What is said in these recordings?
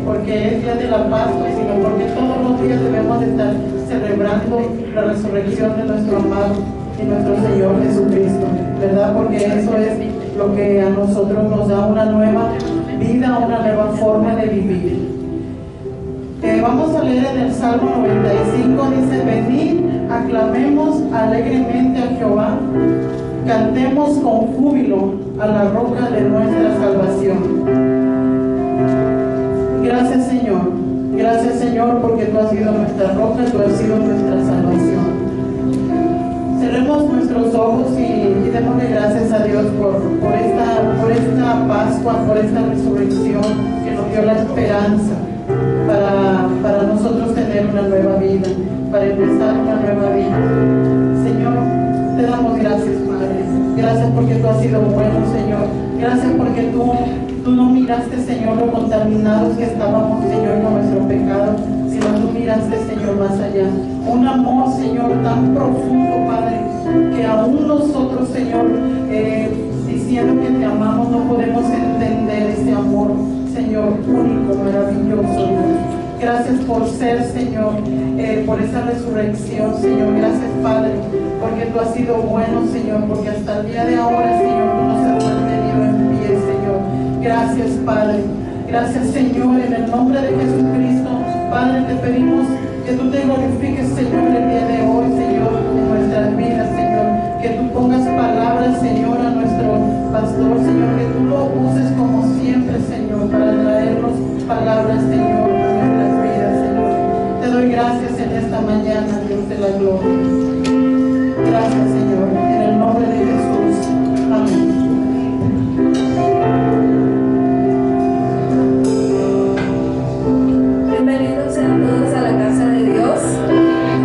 porque es día de la Pascua, sino porque todos los días debemos de estar celebrando la resurrección de nuestro amado y nuestro Señor Jesucristo, ¿verdad? Porque eso es lo que a nosotros nos da una nueva vida, una nueva forma de vivir. Vamos a leer en el Salmo 95, dice: venid, aclamemos alegremente a Jehová, cantemos con júbilo a la roca de nuestra salvación. Gracias Señor, porque tú has sido nuestra roca, tú has sido nuestra salvación. Cerremos nuestros ojos y démosle gracias a Dios por esta Pascua, por esta resurrección que nos dio la esperanza para nosotros tener una nueva vida, para empezar una nueva vida. Señor, te damos gracias, Padre. Gracias porque tú has sido bueno, Señor. Gracias porque tú no miraste, Señor, lo contaminados que estábamos, Señor, con nuestro pecado, sino tú miraste, Señor, más allá. Un amor, Señor, tan profundo, Padre, que aún nosotros, Señor, diciendo que te amamos, no podemos entender ese amor, Señor, único, maravilloso, Dios. Gracias por ser, Señor, por esa resurrección, Señor. Gracias, Padre, porque tú has sido bueno, Señor, porque hasta el día de ahora, Señor, tú nos has mantenido en pie, Señor. Gracias, Padre. Gracias, Señor, en el nombre de Jesucristo. Padre, te pedimos que tú te glorifiques, Señor, el día de hoy, Señor, en nuestras vidas, Señor. Que tú pongas palabras, Señor, a nuestro pastor, Señor. Que tú lo uses como siempre, Señor, para traernos palabras, Señor, a nuestras vidas, Señor. Te doy gracias en esta mañana, Dios de la gloria. Gracias, Señor, en el nombre de Jesús. Amén. Bienvenidos sean todos a la casa de Dios.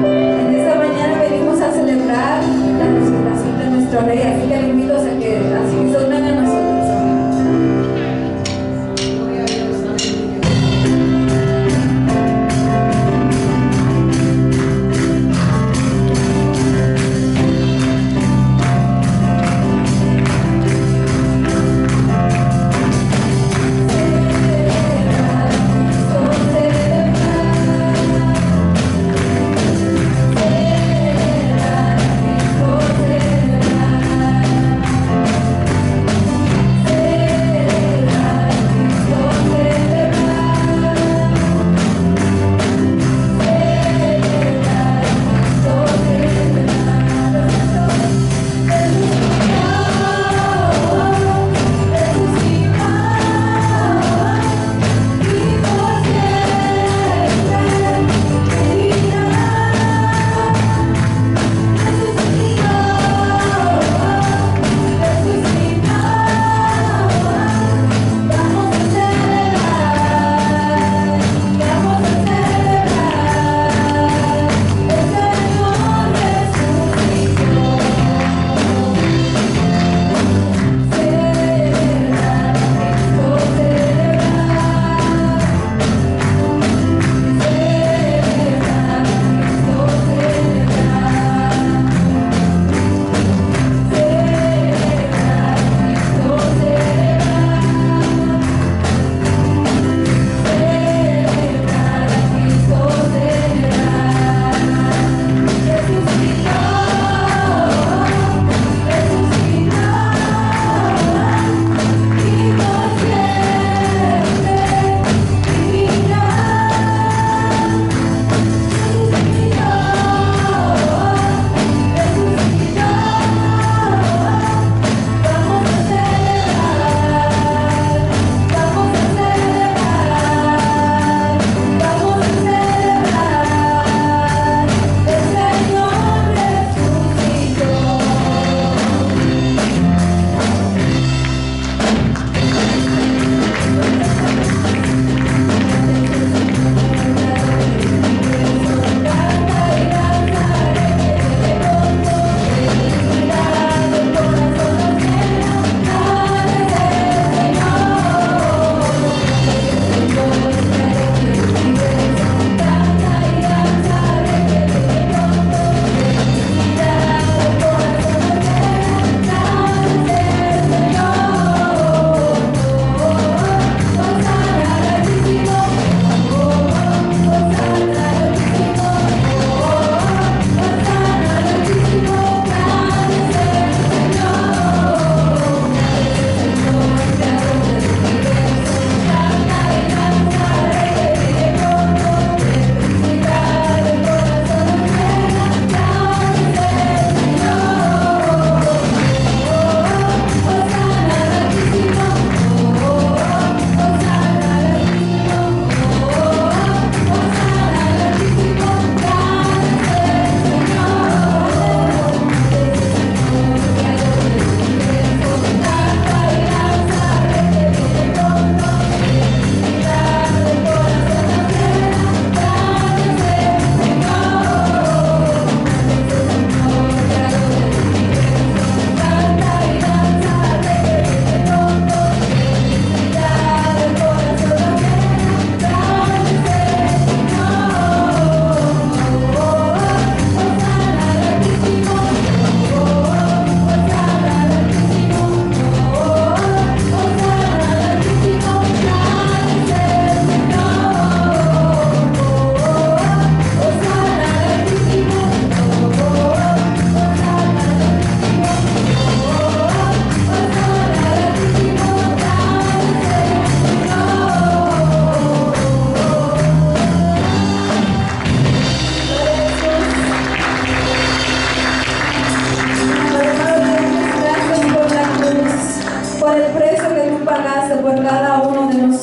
En esta mañana venimos a celebrar la resurrección de nuestro Rey, así que le invito a que así se unan a nosotros. Gloria a Dios.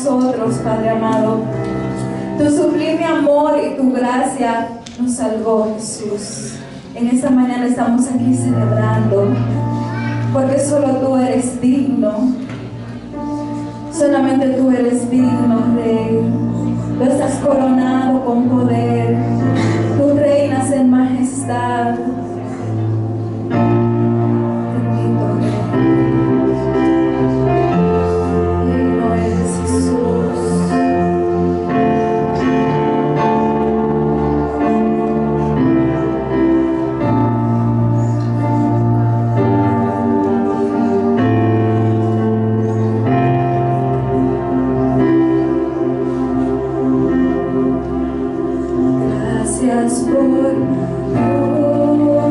nosotros, Padre amado. Tu sublime amor y tu gracia nos salvó, Jesús. En esta mañana estamos aquí celebrando, porque solo tú eres digno. Solamente tú eres digno, Rey. Tú estás coronado con poder. Tú reinas en majestad. Bendito Rey. Digno eres, Jesús. Gracias por tu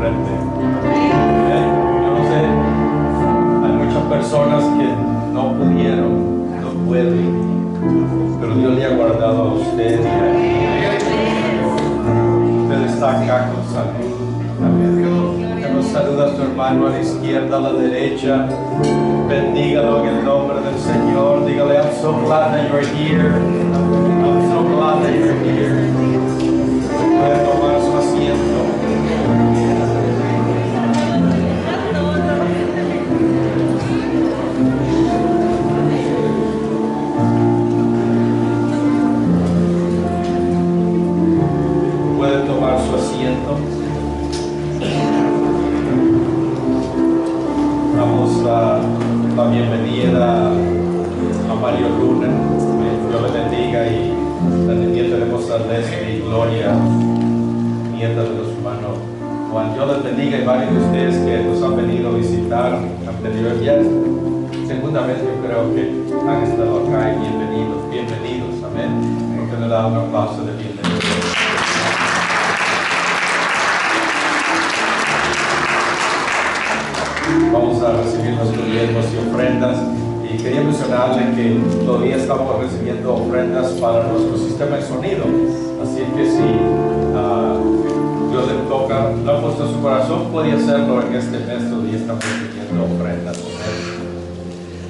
frente. Yo no sé, hay muchas personas que no pudieron, no pueden, pero Dios le ha guardado a usted y a mí. Usted está acá con salud. Amén. Que nos saluda a tu hermano a la izquierda, a la derecha. Bendígalo en el nombre del Señor. Dígale, I'm so glad that you're here. I'm so glad that you're here. Puede tomar su asiento. Puede tomar su asiento. Damos la bienvenida a Mario Luna. Dios le bendiga, y también tenemos a Leslie y Gloria, nieta de los hermanos Juan. Dios les bendiga, y varios de ustedes que nos han venido a visitar anteriormente. Segundamente yo creo que han estado acá, y bienvenidos, amén. Porque le da un aplauso de bienvenida. Vamos a recibir nuestros diezmos y ofrendas, y quería mencionarle que todavía estamos recibiendo ofrendas para nuestro sistema de sonido, así que si Dios le toca, no ha puesto su corazón, puede hacerlo en este mes. Todavía estamos recibiendo ofrendas.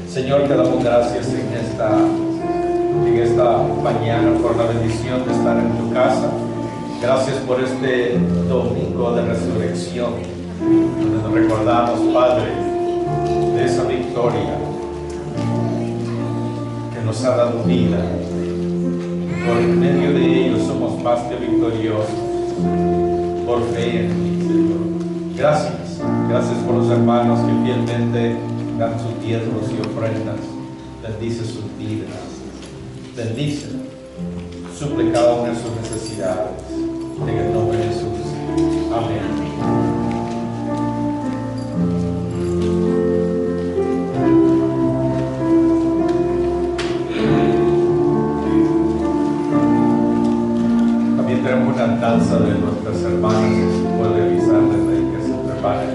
Señor, te damos gracias en esta mañana por la bendición de estar en tu casa. Gracias por este domingo de resurrección, donde nos recordamos, Padre, de esa victoria que nos ha dado vida. Por medio de ello somos más que victoriosos, por fe en ti, Señor. Gracias por los hermanos que fielmente dan sus diezmos y ofrendas. Bendice sus vidas, bendice, suple cada una de sus necesidades, en el nombre de Jesús. Amén. Tenemos una danza de nuestras hermanas, si puede avisarles de que se preparen.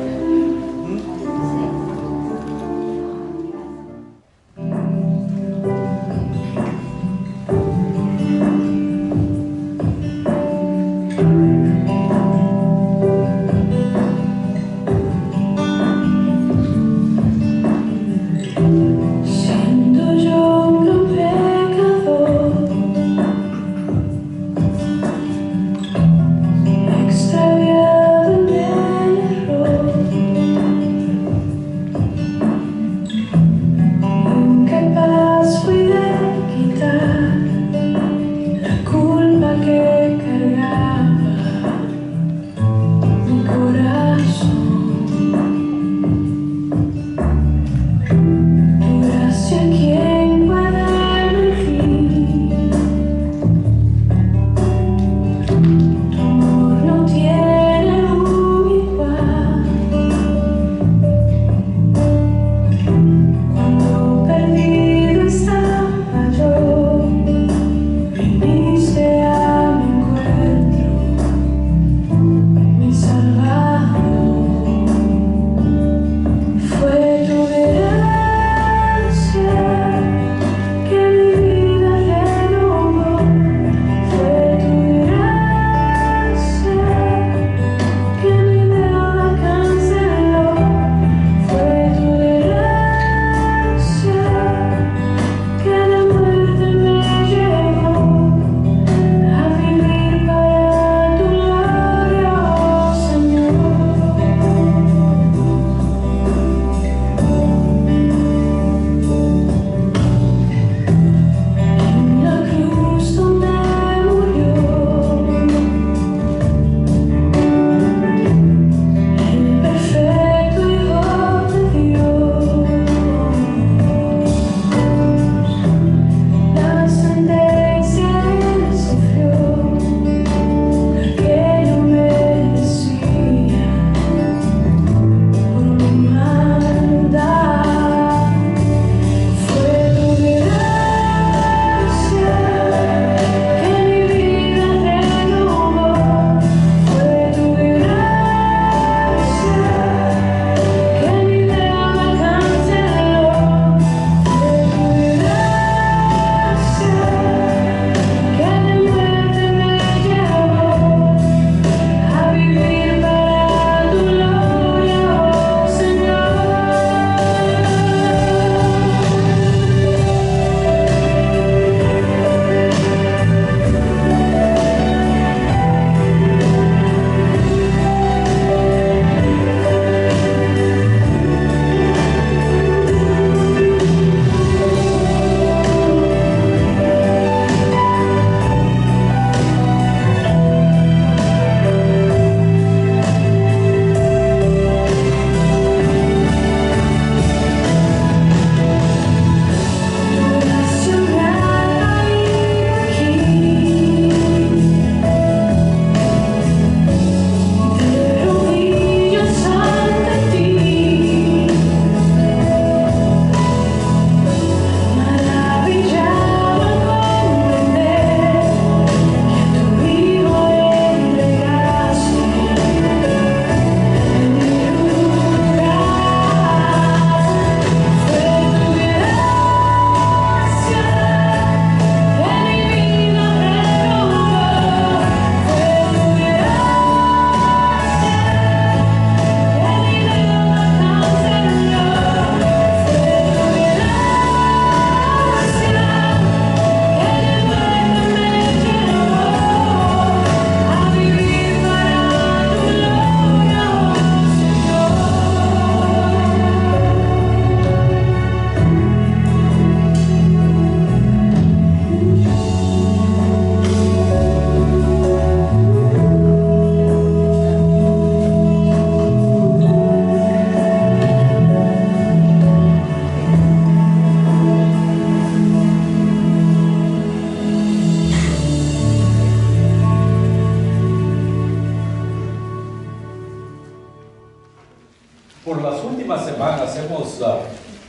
Por las últimas semanas hemos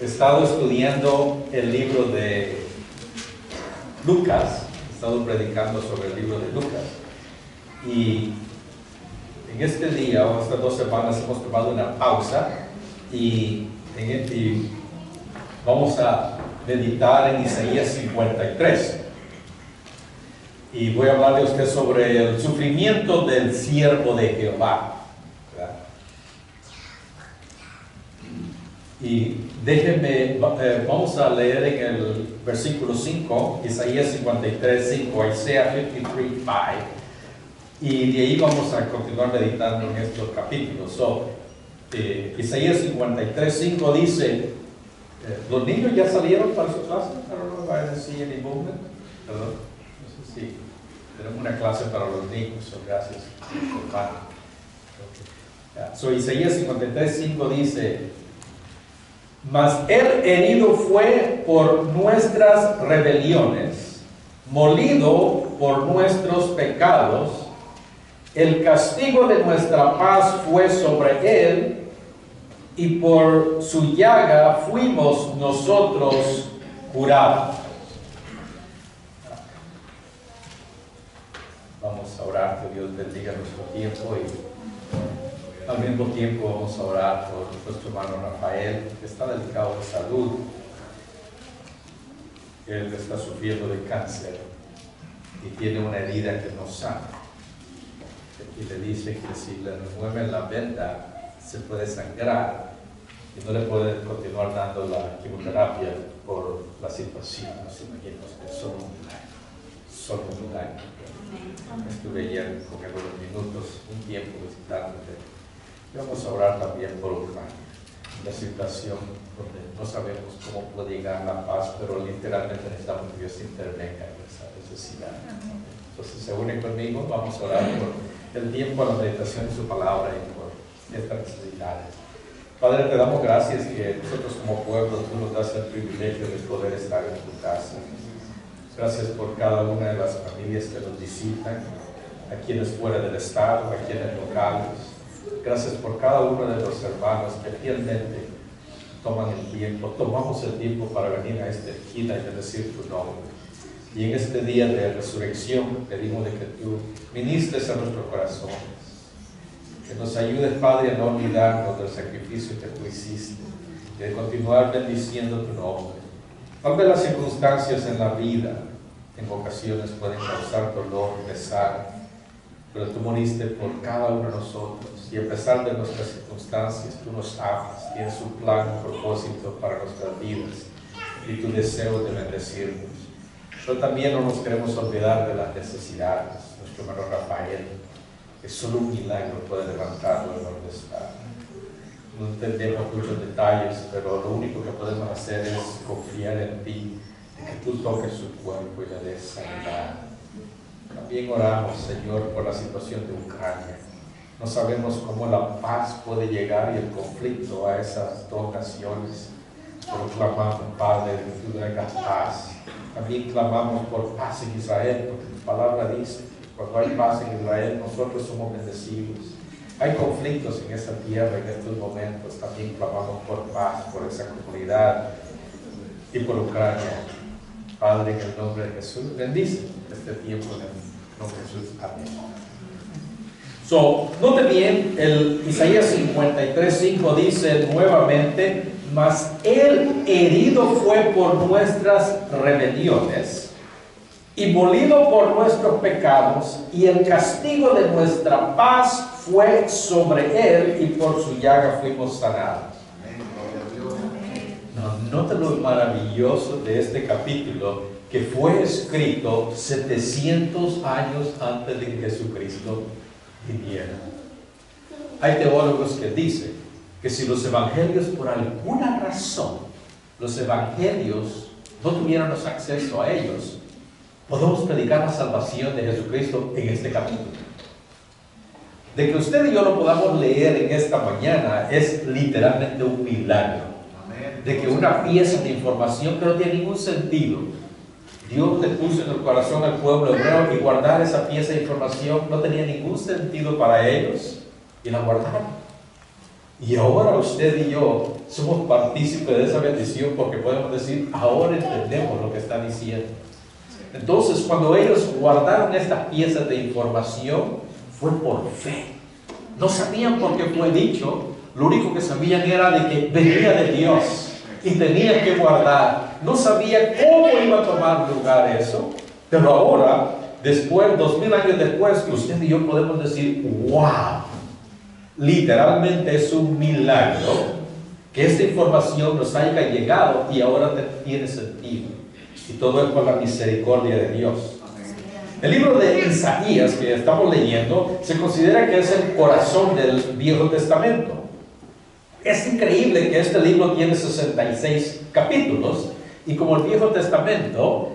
estado estudiando el libro de Lucas. He estado predicando sobre el libro de Lucas. Y en este día, o estas 2 semanas, hemos tomado una pausa y vamos a meditar en Isaías 53. Y voy a hablarle a usted sobre el sufrimiento del siervo de Jehová. ¿Verdad? Y déjenme, vamos a leer en el versículo 5, Isaías 53, 5, Isaiah 53, 5. Y de ahí vamos a continuar meditando en estos capítulos. Isaías 53, 5 dice, ¿los niños ya salieron para su clase? I don't know if I didn't see any movement. Perdón, no sé si tenemos una clase para los niños. Gracias, hermano. Isaías 53, 5 dice, mas él herido fue por nuestras rebeliones, molido por nuestros pecados, el castigo de nuestra paz fue sobre él, y por su llaga fuimos nosotros curados. Vamos a orar, que Dios bendiga nuestro tiempo, y al mismo tiempo vamos a orar por nuestro hermano Rafael, que está delicado de salud. Él está sufriendo de cáncer y tiene una herida que no sana. Y le dice que si le remueven la venda se puede sangrar y no le puede continuar dando la quimioterapia por la situación. Nos imaginamos que solo un año. Estuve ayer con él unos minutos, un tiempo visitándote. Y vamos a orar también por Ucrania, la situación donde no sabemos cómo puede llegar la paz, pero literalmente necesitamos que Dios intervenga en esa necesidad. Entonces se une conmigo, vamos a orar por el tiempo, la meditación de su palabra y por estas necesidades. Padre, te damos gracias que nosotros como pueblo tú nos das el privilegio de poder estar en tu casa. Gracias por cada una de las familias que nos visitan, a quienes fuera del estado, a quienes locales. Gracias por cada uno de los hermanos que fielmente toman el tiempo, tomamos el tiempo para venir a esta esquina y decir tu nombre. Y en este día de resurrección pedimos de que tú ministres a nuestros corazones, que nos ayudes, Padre, a no olvidarnos del sacrificio que tú hiciste, y de continuar bendiciendo tu nombre. Tal vez las circunstancias en la vida en ocasiones pueden causar dolor, pesar, pero tú moriste por cada uno de nosotros, y a pesar de nuestras circunstancias, tú nos amas, tienes un plan, un propósito para nuestras vidas, y tu deseo de bendecirnos. Pero también no nos queremos olvidar de las necesidades. Nuestro hermano Rafael, que solo un milagro puede levantarlo de donde está. No entendemos muchos detalles, pero lo único que podemos hacer es confiar en ti, de que tú toques su cuerpo y le des sanidad. También oramos, Señor, por la situación de Ucrania. No sabemos cómo la paz puede llegar y el conflicto a esas 2 naciones, pero clamamos, Padre, que tú traigas paz. También clamamos por paz en Israel, porque tu palabra dice que cuando hay paz en Israel, nosotros somos bendecidos. Hay conflictos en esa tierra en estos momentos. También clamamos por paz, por esa comunidad y por Ucrania. Padre, en el nombre de Jesús, bendice este tiempo en el nombre de Jesús. Amén. Note bien, el Isaías 53, 5 dice nuevamente, mas él herido fue por nuestras rebeliones y molido por nuestros pecados, y el castigo de nuestra paz fue sobre él, y por su llaga fuimos sanados. Note lo maravilloso de este capítulo, que fue escrito 700 años antes de que Jesucristo viniera. Hay teólogos que dicen que si los evangelios, por alguna razón, los evangelios no tuviéramos acceso a ellos, podemos predicar la salvación de Jesucristo en este capítulo. De que usted y yo lo podamos leer en esta mañana es literalmente un milagro. De que una pieza de información que no tiene ningún sentido, Dios le puso en el corazón al pueblo hebreo, y guardar esa pieza de información no tenía ningún sentido para ellos, y la guardaron. Y ahora usted y yo somos partícipes de esa bendición porque podemos decir, ahora entendemos lo que está diciendo. Entonces, cuando ellos guardaron estas piezas de información, fue por fe. No sabían por qué fue dicho, lo único que sabían era de que venía de Dios y tenían que guardar. No sabían cómo iba a tomar lugar eso, pero ahora, después, 2000 años después, usted y yo podemos decir, wow, literalmente es un milagro que esta información nos haya llegado y ahora tiene sentido. Y todo es por la misericordia de Dios. El libro de Isaías que estamos leyendo se considera que es el corazón del Viejo Testamento. Es increíble que este libro tiene 66 capítulos y como el Viejo Testamento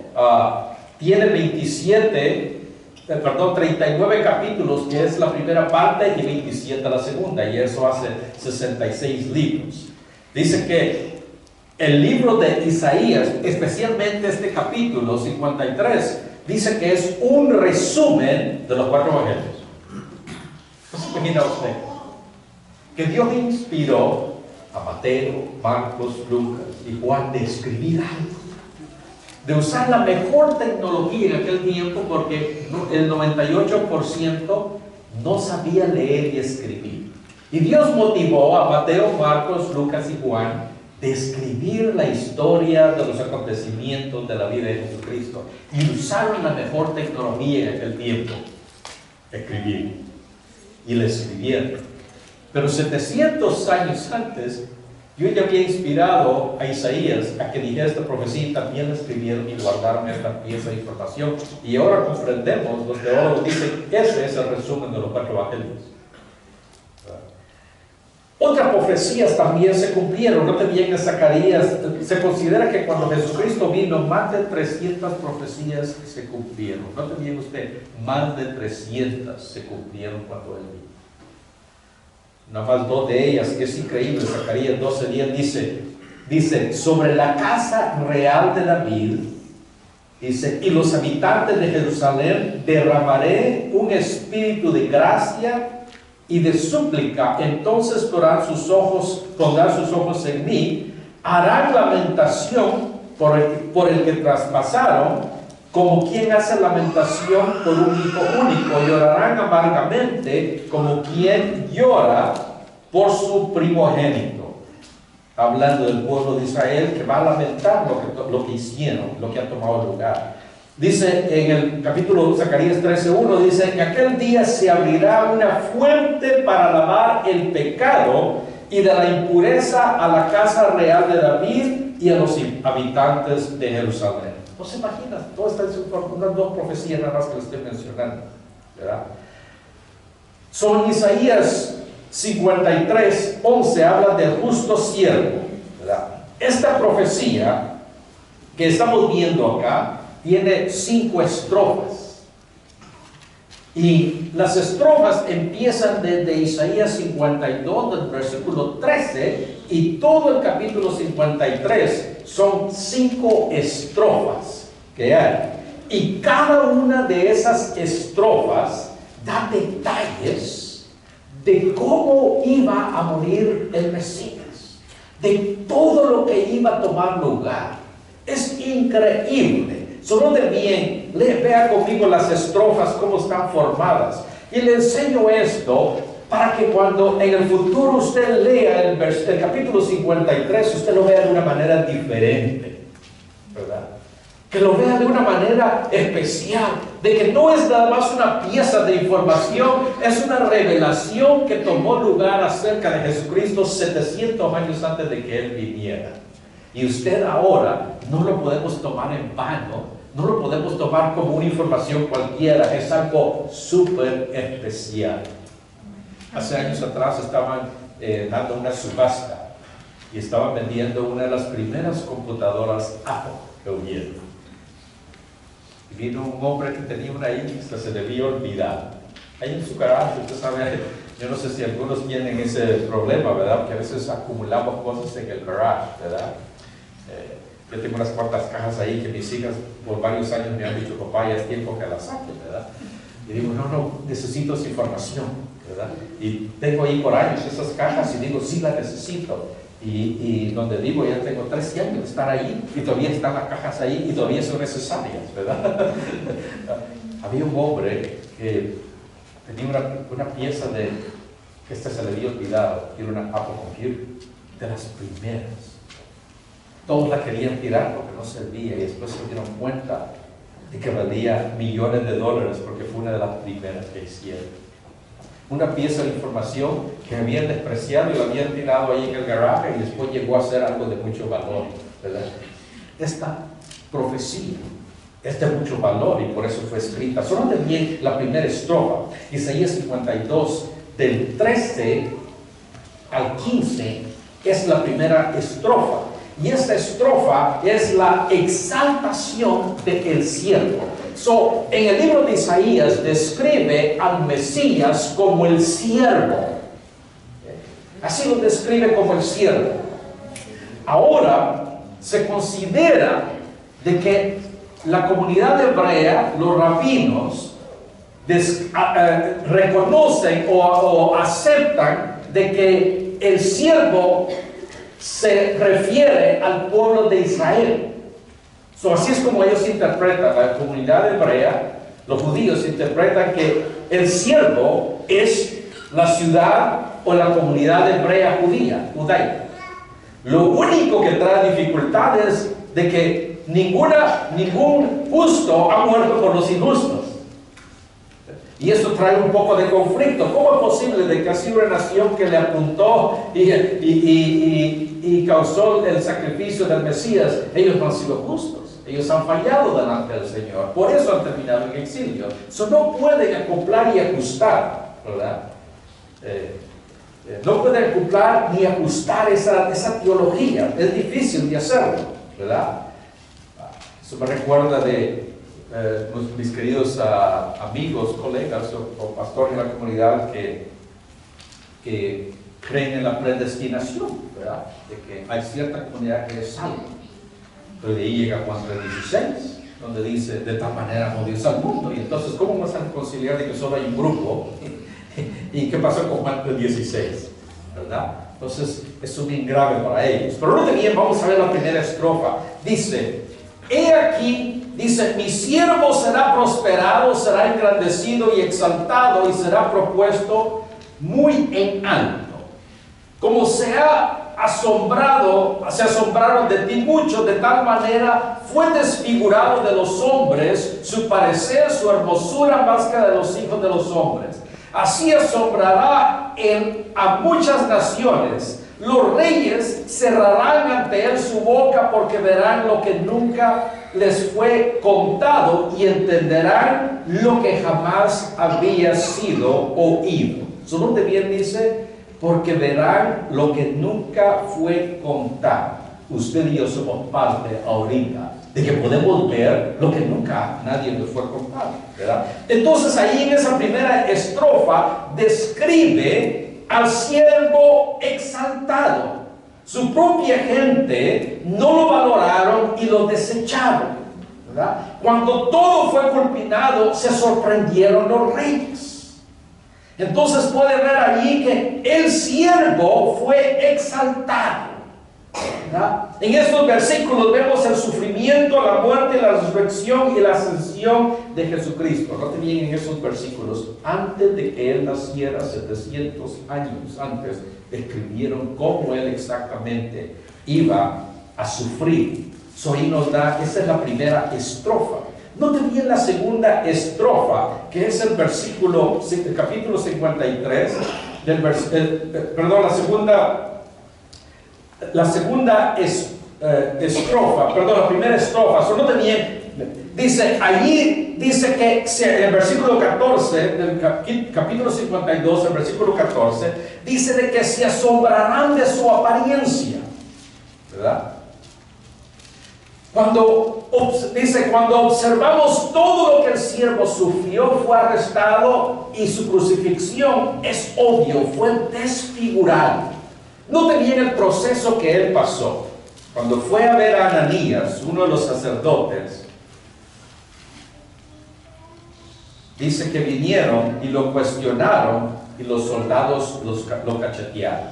tiene 39 capítulos, que es la primera parte, y 27 la segunda, y eso hace 66 libros. Dice que el libro de Isaías, especialmente este capítulo 53, dice que es un resumen de los 4 evangelios. ¿Qué se imagina usted? Que Dios inspiró a Mateo, Marcos, Lucas y Juan de escribir algo, de usar la mejor tecnología en aquel tiempo, porque el 98% no sabía leer y escribir. Y Dios motivó a Mateo, Marcos, Lucas y Juan de escribir la historia de los acontecimientos de la vida de Jesucristo. Y usaron la mejor tecnología en aquel tiempo, escribir. Y le escribieron. Pero 700 años antes, Dios ya había inspirado a Isaías a que dijera esta profecía, y también la escribieron y guardaron esta pieza de información. Y ahora comprendemos, los teólogos dicen, ese es el resumen de los 4 evangelios. Otras profecías también se cumplieron. Noten bien en Zacarías, se considera que cuando Jesucristo vino, más de 300 profecías se cumplieron. Noten bien usted, más de 300 se cumplieron cuando Él vino. Nada más 2 de ellas, que es increíble. Zacarías 12:10 dice, sobre la casa real de David, dice, y los habitantes de Jerusalén derramaré un espíritu de gracia y de súplica. Entonces pondrán sus ojos en mí, harán lamentación por el que traspasaron, como quien hace lamentación por un hijo único. Llorarán amargamente como quien llora por su primogénito. Hablando del pueblo de Israel, que va a lamentar lo que hicieron, lo que ha tomado lugar. Dice en el capítulo Zacarías 13:1, dice, en aquel día se abrirá una fuente para lavar el pecado y de la impureza a la casa real de David y a los habitantes de Jerusalén. ¿No se imaginan? Todas estas unas 2 profecías nada más que les estoy mencionando, ¿verdad? Son Isaías 53:11, habla del justo siervo, ¿verdad? Esta profecía que estamos viendo acá tiene 5 estrofas. Y las estrofas empiezan desde Isaías 52, del versículo 13, y todo el capítulo 53 son 5 estrofas que hay. Y cada una de esas estrofas da detalles de cómo iba a morir el Mesías, de todo lo que iba a tomar lugar. Es increíble. Solo de bien, vea conmigo las estrofas, cómo están formadas. Y le enseño esto para que cuando en el futuro usted lea el capítulo 53, usted lo vea de una manera diferente, ¿verdad? Que lo vea de una manera especial, de que no es nada más una pieza de información, es una revelación que tomó lugar acerca de Jesucristo 700 años antes de que Él viniera. Y usted ahora no lo podemos tomar en vano, no lo podemos tomar como una información cualquiera, es algo súper especial. Hace años atrás estaban dando una subasta y estaban vendiendo una de las primeras computadoras Apple que hubieron. Y vino un hombre que tenía una ahí que se debía olvidar. Ahí en su garaje, usted sabe, yo no sé si algunos tienen ese problema, ¿verdad? Porque a veces acumulamos cosas en el garage, ¿verdad? Yo tengo unas cuantas cajas ahí que mis hijas por varios años me han dicho, papá, ya es tiempo que las saque, ¿verdad? Y digo, no, necesito esa información. ¿verdad? Y tengo ahí por años esas cajas y digo, sí las necesito. Y donde vivo ya tengo 13 años de estar ahí y todavía están las cajas ahí y todavía son necesarias, ¿verdad? Había un hombre que tenía una pieza que se le había olvidado, que era una Apple Computer, de las primeras. Todos la querían tirar porque no servía y después se dieron cuenta de que valía millones de dólares porque fue una de las primeras que hicieron. Una pieza de información que habían despreciado y la habían tirado ahí en el garaje y después llegó a ser algo de mucho valor, ¿verdad? Esta profecía es de mucho valor y por eso fue escrita. Solo bien la primera estrofa, Isaías 52, del 13 al 15, es la primera estrofa. Y esta estrofa es la exaltación del siervo. En el libro de Isaías describe al Mesías como el siervo. Así lo describe como el siervo. Ahora se considera de que la comunidad hebrea, los rabinos, reconocen o aceptan de que el siervo se refiere al pueblo de Israel. Así es como ellos interpretan, la comunidad hebrea, los judíos interpretan que el siervo es la ciudad o la comunidad hebrea judaica. Lo único que trae dificultad es de que ningún justo ha muerto por los injustos. Y eso trae un poco de conflicto. ¿Cómo es posible de que así una nación que le apuntó y causó el sacrificio del Mesías, ellos no han sido justos? Ellos han fallado delante del Señor. Por eso han terminado en exilio. No pueden acoplar y ajustar, ¿verdad? No pueden acoplar ni ajustar esa teología. Es difícil de hacerlo, ¿verdad? Eso me recuerda de mis queridos amigos, colegas o pastores de la comunidad que creen en la predestinación, ¿verdad? De que hay cierta comunidad que es salva. Pero de ahí llega Juan 3:16, donde dice, de tal manera amó Dios al mundo. Y entonces, ¿cómo vas a reconciliar de que solo hay un grupo? ¿Y qué pasó con Juan 3:16? ¿Verdad? Entonces, eso es bien grave para ellos. Pero no bien, vamos a ver la primera estrofa. Dice, he aquí, dice, mi siervo será prosperado, será engrandecido y exaltado y será propuesto muy en alto. Como se asombraron de ti muchos, de tal manera fue desfigurado de los hombres su parecer, su hermosura más que de los hijos de los hombres. Así asombrará él a muchas naciones. Los reyes cerrarán ante él su boca porque verán lo que nunca les fue contado y entenderán lo que jamás había sido oído. ¿Donde bien dice? Porque verán lo que nunca fue contado. Usted y yo somos parte ahorita de que podemos ver lo que nunca nadie nos fue contado, ¿verdad? Entonces ahí en esa primera estrofa describe al siervo exaltado. Su propia gente no lo valoraron y lo desecharon, ¿verdad? Cuando todo fue culminado, se sorprendieron los reyes. Entonces puede ver allí que el siervo fue exaltado, ¿verdad? En estos versículos vemos el sufrimiento, la muerte, la resurrección y la ascensión de Jesucristo. Noten bien en esos versículos, antes de que Él naciera, 700 años antes, escribieron cómo Él exactamente iba a sufrir. Ahí nos da, esa es la primera estrofa. Noten bien la segunda estrofa, que es el versículo, el capítulo 53, la primera estrofa. Noten bien, dice, allí dice que el versículo 14, del capítulo 52, el versículo 14, dice de que se asombrarán de su apariencia, ¿verdad? Cuando observamos todo lo que el siervo sufrió, fue arrestado y su crucifixión, es obvio, fue desfigurado. Note bien el proceso que él pasó. Cuando fue a ver a Ananías, uno de los sacerdotes, dice que vinieron y lo cuestionaron y los soldados lo cachetearon,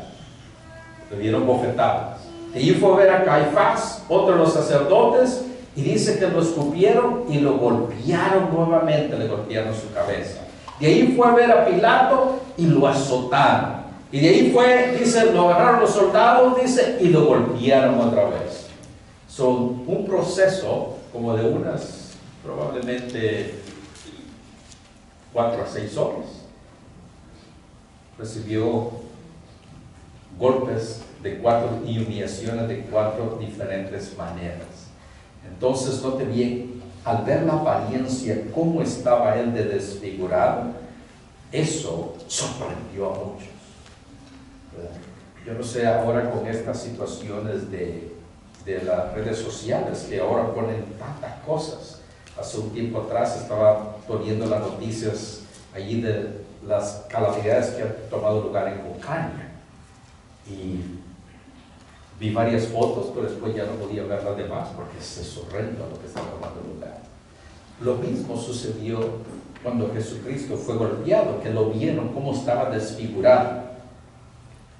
le dieron bofetadas. De ahí fue a ver a Caifás, otro de los sacerdotes, y dice que lo escupieron y lo golpearon nuevamente, le golpearon su cabeza. De ahí fue a ver a Pilato y lo azotaron. Y de ahí fue, dice, lo agarraron los soldados, dice, y lo golpearon otra vez. Son un proceso como de unas, probablemente 4 a 6 horas. Recibió golpes y humillaciones de 4 diferentes maneras. Entonces, note bien, al ver la apariencia, cómo estaba él de desfigurado, eso sorprendió a muchos, ¿verdad? Yo no sé ahora con estas situaciones de las redes sociales, que ahora ponen tantas cosas. Hace un tiempo atrás estaba poniendo las noticias allí de las calamidades que han tomado lugar en Ucrania. Y vi varias fotos, pero después ya no podía ver las demás porque es horrendo lo que está tomando lugar. Lo mismo sucedió cuando Jesucristo fue golpeado, que lo vieron cómo estaba desfigurado.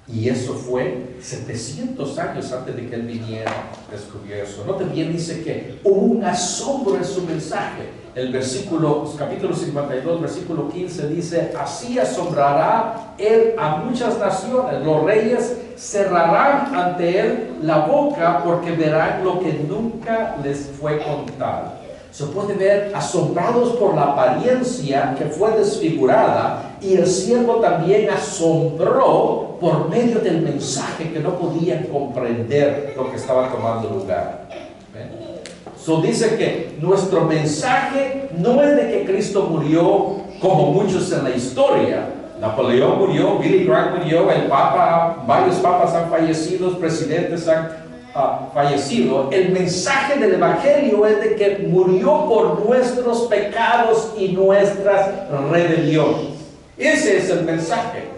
Y eso fue 700 años antes de que él viniera, descubrió eso. Note bien, dice que hubo un asombro en su mensaje. El capítulo 52, versículo 15 dice: así asombrará él a muchas naciones. Los reyes cerrarán ante él la boca porque verán lo que nunca les fue contado. Se puede ver asombrados por la apariencia que fue desfigurada, y el siervo también asombró por medio del mensaje que no podían comprender lo que estaba tomando lugar. Dice que nuestro mensaje no es de que Cristo murió como muchos en la historia. Napoleón murió, Billy Graham murió, el Papa, varios papas han fallecido, presidentes han fallecido. El mensaje del Evangelio es de que murió por nuestros pecados y nuestras rebeliones. Ese es el mensaje.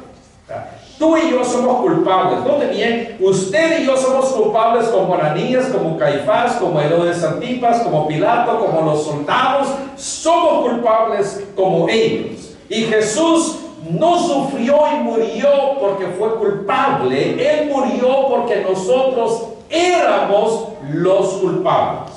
Tú y yo somos culpables. Note bien, usted y yo somos culpables como Ananías, como Caifás, como Herodes Antipas, como Pilato, como los soldados. Somos culpables como ellos. Y Jesús no sufrió y murió porque fue culpable. Él murió porque nosotros éramos los culpables.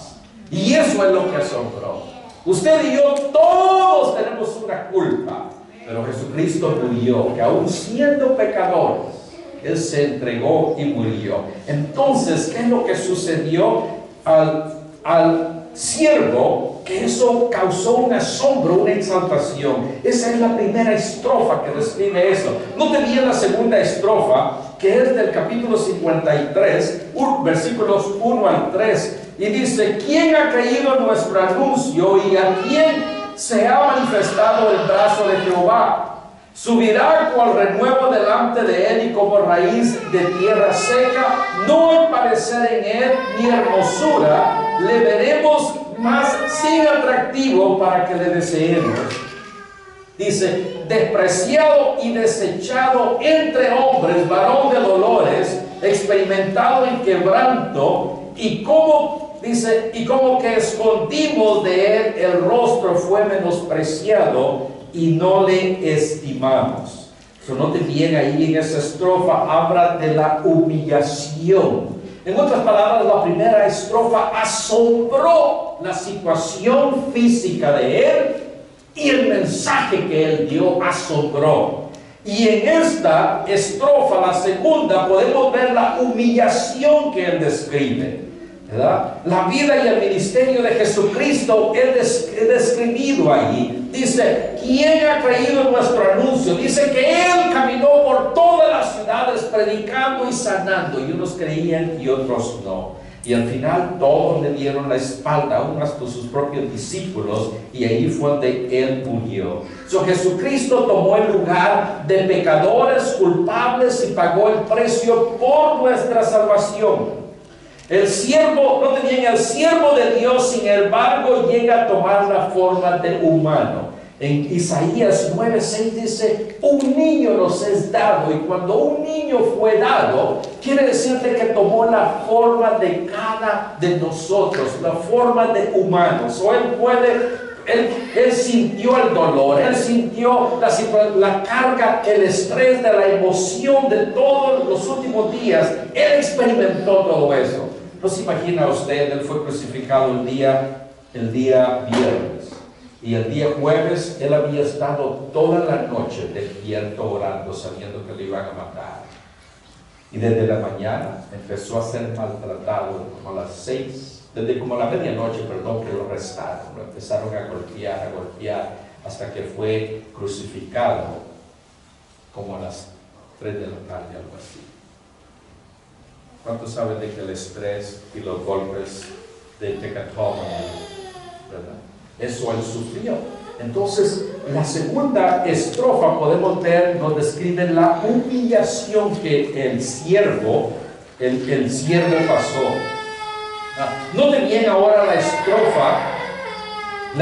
Y eso es lo que asombró. Usted y yo todos tenemos una culpa, pero Jesucristo murió, que aún siendo pecadores, Él se entregó y murió. Entonces, ¿qué es lo que sucedió al siervo? Que eso causó un asombro, una exaltación. Esa es la primera estrofa que describe eso. Note bien la segunda estrofa, que es del capítulo 53, versículos 1 al 3, y dice: ¿quién ha creído en nuestro anuncio y a quién se ha manifestado el brazo de Jehová? Subirá cual renuevo delante de él y como raíz de tierra seca. No hay parecer en él ni hermosura, le veremos más sin atractivo para que le deseemos. Dice: despreciado y desechado entre hombres, varón de dolores, experimentado en quebranto, y como que escondimos de él el rostro, fue menospreciado y no le estimamos. Note bien ahí en esa estrofa, habla de la humillación. En otras palabras, la primera estrofa asombró la situación física de él, y el mensaje que él dio asombró. Y en esta estrofa, la segunda, podemos ver la humillación que él describe, ¿verdad? La vida y el ministerio de Jesucristo es describido allí. Dice: ¿quién ha creído en nuestro anuncio? Dice que él caminó por todas las ciudades predicando y sanando, y unos creían y otros no. Y al final todos le dieron la espalda, aún hasta sus propios discípulos, y ahí fue donde él murió. Jesucristo tomó el lugar de pecadores culpables y pagó el precio por nuestra salvación. El siervo, no tenía el siervo de Dios, sin embargo, llega a tomar la forma de humano. En Isaías 9:6 dice: un niño nos es dado, y cuando un niño fue dado, quiere decirte que tomó la forma de cada de nosotros, la forma de humanos. O él puede Él sintió el dolor, él sintió la carga, el estrés de la emoción de todos los últimos días. Él experimentó todo eso. ¿No se imagina usted? Él fue crucificado el día viernes. Y el día jueves él había estado toda la noche despierto orando, sabiendo que lo iban a matar. Y desde la mañana empezó a ser maltratado como a las 6. Desde como la medianoche, perdón, que lo arrestaron, lo empezaron a golpear, hasta que fue crucificado como a las 3 de la tarde, algo así. ¿Cuántos saben de que el estrés y los golpes de Tecatoma, ¿verdad? Eso él sufrió. Entonces, la segunda estrofa podemos ver, nos describe la humillación que el siervo pasó. Noten bien ahora la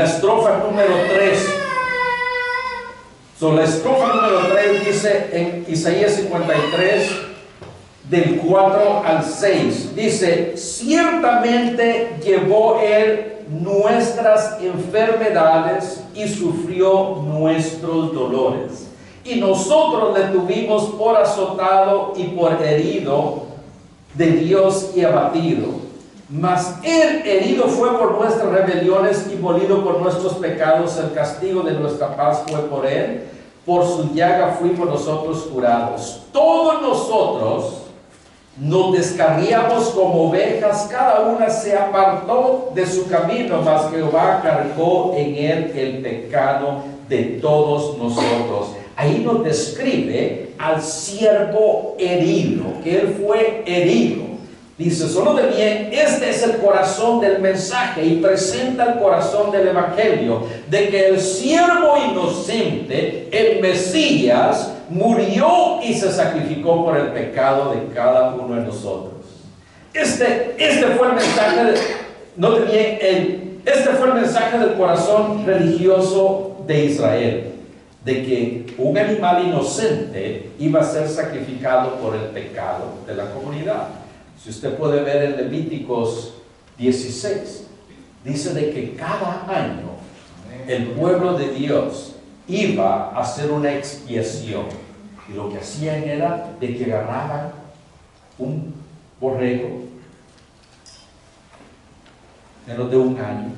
estrofa número 3. La estrofa número 3 dice en Isaías 53, del 4 al 6, dice: ciertamente llevó él nuestras enfermedades y sufrió nuestros dolores, y nosotros le tuvimos por azotado y por herido de Dios y abatido. Mas él herido fue por nuestras rebeliones y molido por nuestros pecados. El castigo de nuestra paz fue por él. Por su llaga fuimos nosotros curados. Todos nosotros nos descarriamos como ovejas, cada una se apartó de su camino, mas Jehová cargó en él el pecado de todos nosotros. Ahí nos describe al siervo herido, que él fue herido. Dice, solo de bien, este es el corazón del mensaje, y presenta el corazón del evangelio, de que el siervo inocente, el Mesías, murió y se sacrificó por el pecado de cada uno de nosotros. Este fue el mensaje este fue el mensaje del corazón religioso de Israel, de que un animal inocente iba a ser sacrificado por el pecado de la comunidad. Si usted puede ver en Levíticos 16, dice de que cada año el pueblo de Dios iba a hacer una expiación, y lo que hacían era de que agarraban un borrego menos de un año,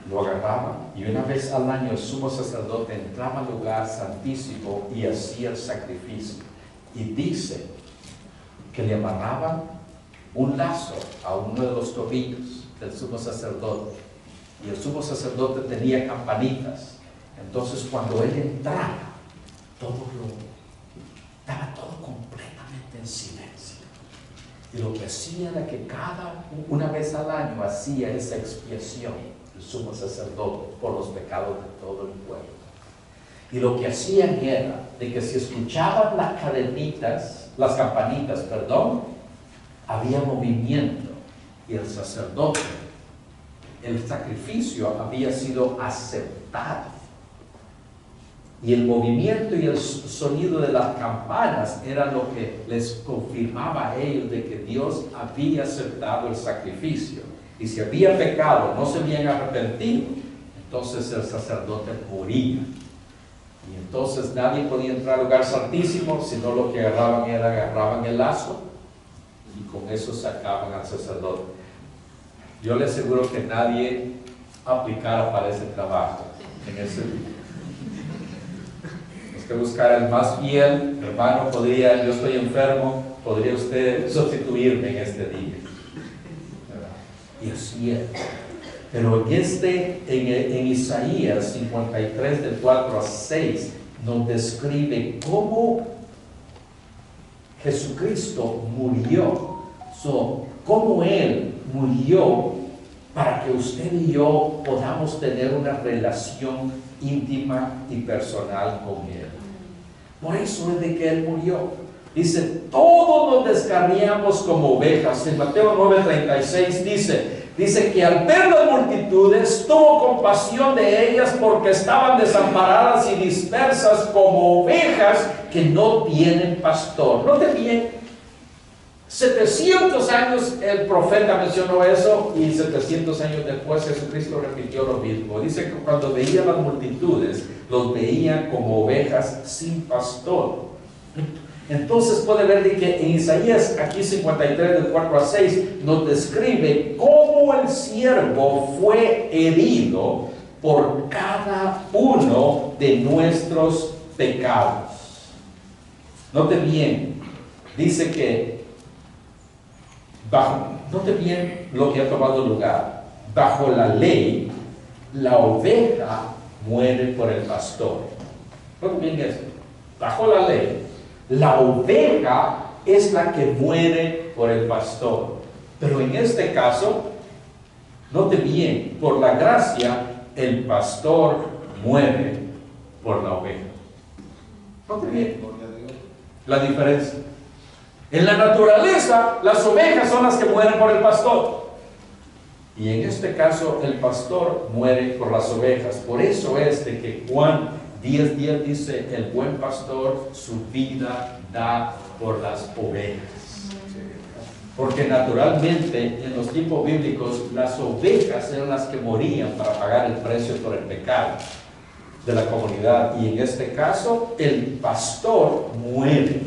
lo agarraban, y una vez al año el sumo sacerdote entraba al lugar santísimo y hacía el sacrificio. Y dice que le amarraban un lazo a uno de los tobillos del sumo sacerdote, y el sumo sacerdote tenía campanitas. Entonces cuando él entraba, estaba todo completamente en silencio, y lo que hacía era que una vez al año hacía esa expiación el sumo sacerdote por los pecados de todo el pueblo. Y lo que hacían era de que si escuchaban las campanitas, había movimiento, y el sacerdote, el sacrificio había sido aceptado, y el movimiento y el sonido de las campanas era lo que les confirmaba a ellos de que Dios había aceptado el sacrificio. Y si había pecado, no se habían arrepentido, entonces el sacerdote moría. Y entonces nadie podía entrar al lugar santísimo, sino lo que agarraban el lazo, y con eso sacaban al sacerdote. Yo le aseguro que nadie aplicara para ese trabajo en ese día. Tenemos que buscar el más fiel. Hermano, yo estoy enfermo, ¿podría usted sustituirme en este día? ¿Verdad? Y así es. Pero en Isaías 53, del 4 a 6, nos describe cómo Jesucristo murió. Cómo Él murió para que usted y yo podamos tener una relación íntima y personal con Él. Por eso es de que Él murió. Dice, todos nos descarriamos como ovejas. En Mateo 9:36 dice que al ver las multitudes tuvo compasión de ellas, porque estaban desamparadas y dispersas como ovejas que no tienen pastor. Note bien, 700 años el profeta mencionó eso y 700 años después Jesucristo repitió lo mismo. Dice que cuando veía las multitudes, los veía como ovejas sin pastor. Entonces puede ver de que en Isaías aquí 53 del 4 al 6 nos describe cómo el siervo fue herido por cada uno de nuestros pecados. Note bien, dice que note bien lo que ha tomado lugar. Bajo la ley, la oveja muere por el pastor. Note bien eso. Bajo la ley, la oveja es la que muere por el pastor. Pero en este caso, note bien, por la gracia, el pastor muere por la oveja. Note bien la diferencia. En la naturaleza, las ovejas son las que mueren por el pastor. Y en este caso, el pastor muere por las ovejas. Por eso es de que Juan 10:10 dice, el buen pastor su vida da por las ovejas. Porque naturalmente, en los tiempos bíblicos, las ovejas eran las que morían para pagar el precio por el pecado de la comunidad. Y en este caso, el pastor muere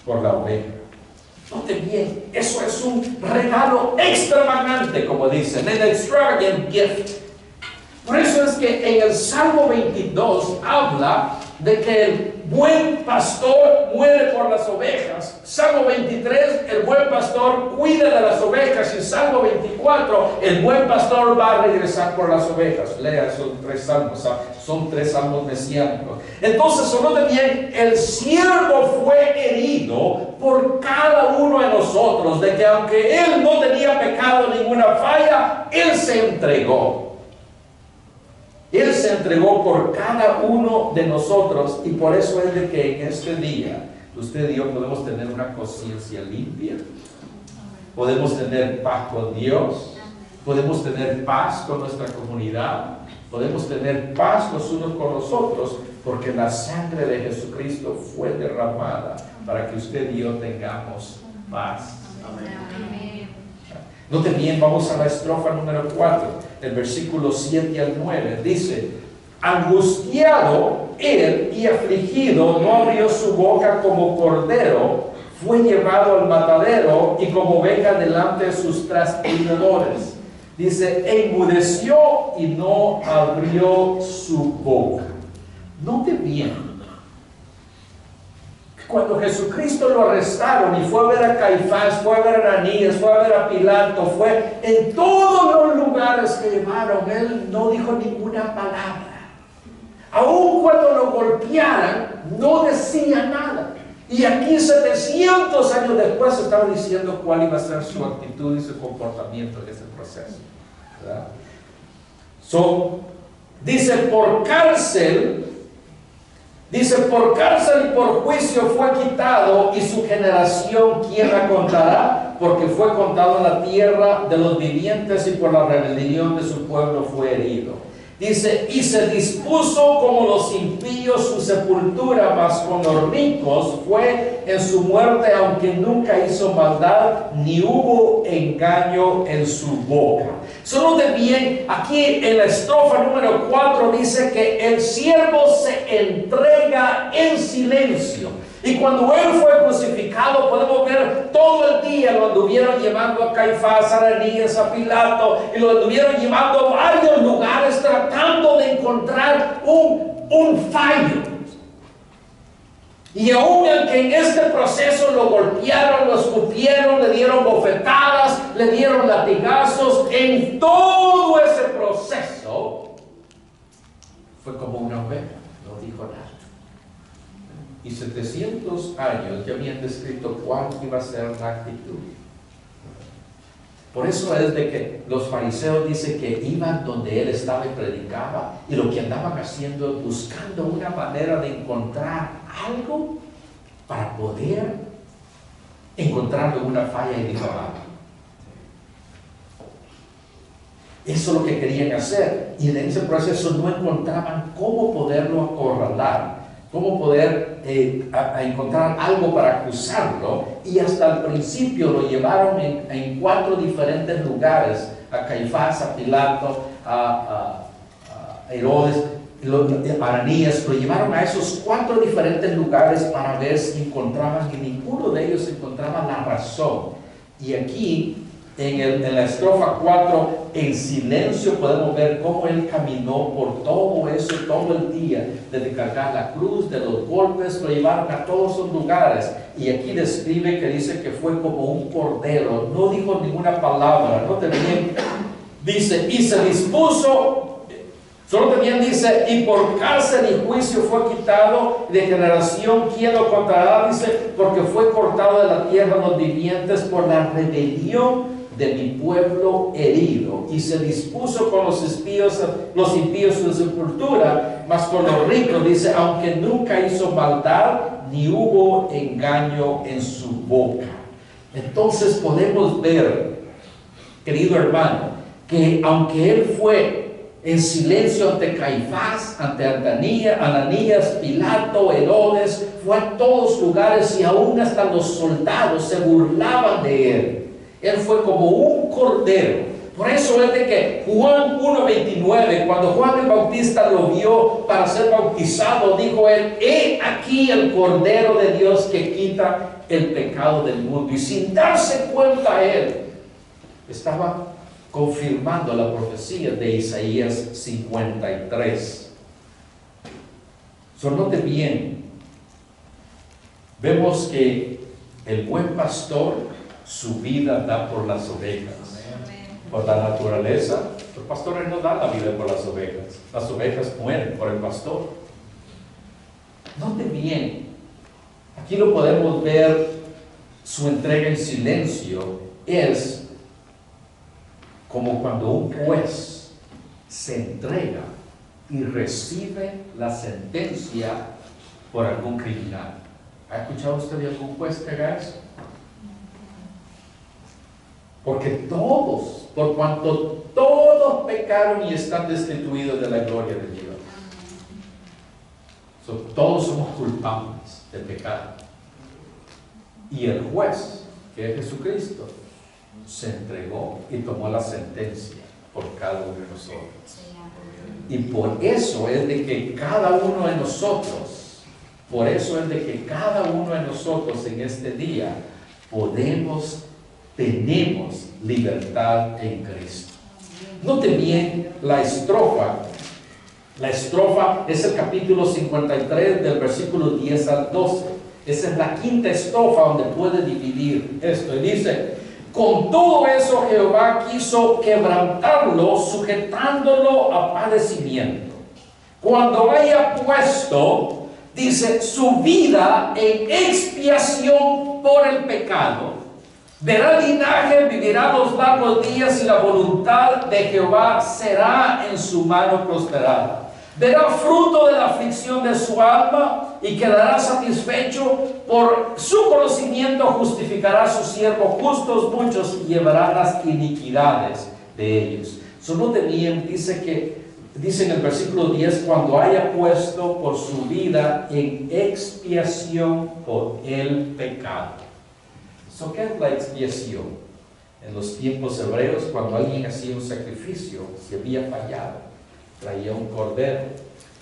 por la oveja. Note bien, eso es un regalo extravagante, como dicen, an extravagant gift. Por eso es que en el Salmo 22 habla de que el buen pastor muere por las ovejas. Salmo 23, el buen pastor cuida de las ovejas. Y Salmo 24, el buen pastor va a regresar por las ovejas. Lea esos 3 salmos, son 3 salmos mesiánicos. Entonces, note bien, el siervo fue herido por cada uno de nosotros, de que aunque él no tenía pecado, ninguna falla, él se entregó. Él se entregó por cada uno de nosotros, y por eso es de que en este día usted y yo podemos tener una conciencia limpia, podemos tener paz con Dios, podemos tener paz con nuestra comunidad, podemos tener paz los unos con los otros, porque la sangre de Jesucristo fue derramada para que usted y yo tengamos paz. Amén. Note bien, vamos a la estrofa número 4, el versículo 7 al 9. Dice, angustiado él y afligido, no abrió su boca como cordero, fue llevado al matadero y como oveja delante de sus trasquiladores. Dice, enmudeció y no abrió su boca. Note bien, cuando Jesucristo lo arrestaron y fue a ver a Caifás, fue a ver a Ananías, fue a ver a Pilato, fue en todos los lugares que llevaron, él no dijo ninguna palabra. Aun cuando lo golpearan, no decía nada. Y aquí 700 años después estaba diciendo cuál iba a ser su actitud y su comportamiento en ese proceso, ¿verdad? Dice, por cárcel y por juicio fue quitado, y su generación, ¿quién la contará? Porque fue contado en la tierra de los vivientes, y por la rebelión de su pueblo fue herido. Dice, y se dispuso como los impíos su sepultura, mas con los ricos fue en su muerte, aunque nunca hizo maldad, ni hubo engaño en su boca. Solo de bien, aquí en la estrofa número 4 dice que el siervo se entrega en silencio. Y cuando él fue crucificado, podemos ver todo el día lo anduvieron llevando a Caifás, a Ananías, a Pilato, y lo anduvieron llevando a varios lugares tratando de encontrar un fallo. Y aún que en este proceso lo golpearon, lo escupieron, le dieron bofetadas, le dieron latigazos, en todo ese proceso fue como una oveja, no dijo nada. Y 700 años ya habían descrito cuál iba a ser la actitud. Por eso es de que los fariseos dicen que iban donde él estaba y predicaba, y lo que andaban haciendo es buscando una manera de encontrar algo para poder encontrar una falla y difamarlo. Eso es lo que querían hacer, y en ese proceso no encontraban cómo poderlo acorralar, cómo poder a encontrar algo para acusarlo, y hasta el principio lo llevaron en 4 diferentes lugares, a Caifás, a Pilato, a Herodes, a Ananías. Lo llevaron a esos 4 diferentes lugares para ver si encontraban, y ninguno de ellos encontraba la razón. Y aquí en la estrofa 4, en silencio podemos ver cómo él caminó por todo eso, todo el día, desde cargar la cruz, de los golpes, lo llevaron a todos esos lugares. Y aquí describe que dice que fue como un cordero, no dijo ninguna palabra, note bien, dice, y se dispuso, solo también dice, y por cárcel y juicio fue quitado, de generación quién lo contará, dice, porque fue cortado de la tierra de los vivientes por la rebelión de mi pueblo herido, y se dispuso con los impíos su sepultura, mas con los ricos, dice, aunque nunca hizo maldad, ni hubo engaño en su boca. Entonces podemos ver, querido hermano, que aunque él fue en silencio ante Caifás, ante Ananías, Pilato, Herodes, fue a todos lugares, y aún hasta los soldados se burlaban de él. Él fue como un cordero. Por eso es de que Juan 1:29, cuando Juan el Bautista lo vio para ser bautizado, dijo él, he aquí el Cordero de Dios que quita el pecado del mundo. Y sin darse cuenta él, estaba confirmando la profecía de Isaías 53. Note bien, vemos que el buen pastor su vida da por las ovejas. Por la naturaleza, los pastores no dan la vida por las ovejas mueren por el pastor. Note bien, aquí lo podemos ver, su entrega en silencio es como cuando un juez se entrega y recibe la sentencia por algún criminal. ¿Ha escuchado usted de algún juez que haga eso? Porque todos, por cuanto todos pecaron y están destituidos de la gloria de Dios. Todos somos culpables de pecado. Y el juez, que es Jesucristo, se entregó y tomó la sentencia por cada uno de nosotros. Y por eso es de que cada uno de nosotros, en este día tenemos libertad en Cristo. Note bien la estrofa. La estrofa es el capítulo 53 del versículo 10 al 12. Esa es la quinta estrofa donde puede dividir esto. Y dice, con todo eso Jehová quiso quebrantarlo, sujetándolo a padecimiento. Cuando haya puesto, dice, su vida en expiación por el pecado, verá linaje, vivirá los largos días, y la voluntad de Jehová será en su mano prosperada. Verá fruto de la aflicción de su alma y quedará satisfecho. Por su conocimiento justificará a sus siervos justos muchos y llevará las iniquidades de ellos. Note bien, dice en el versículo 10, cuando haya puesto por su vida en expiación por el pecado. ¿Qué es la expiación? En los tiempos hebreos, cuando alguien hacía un sacrificio, si había fallado, traía un cordero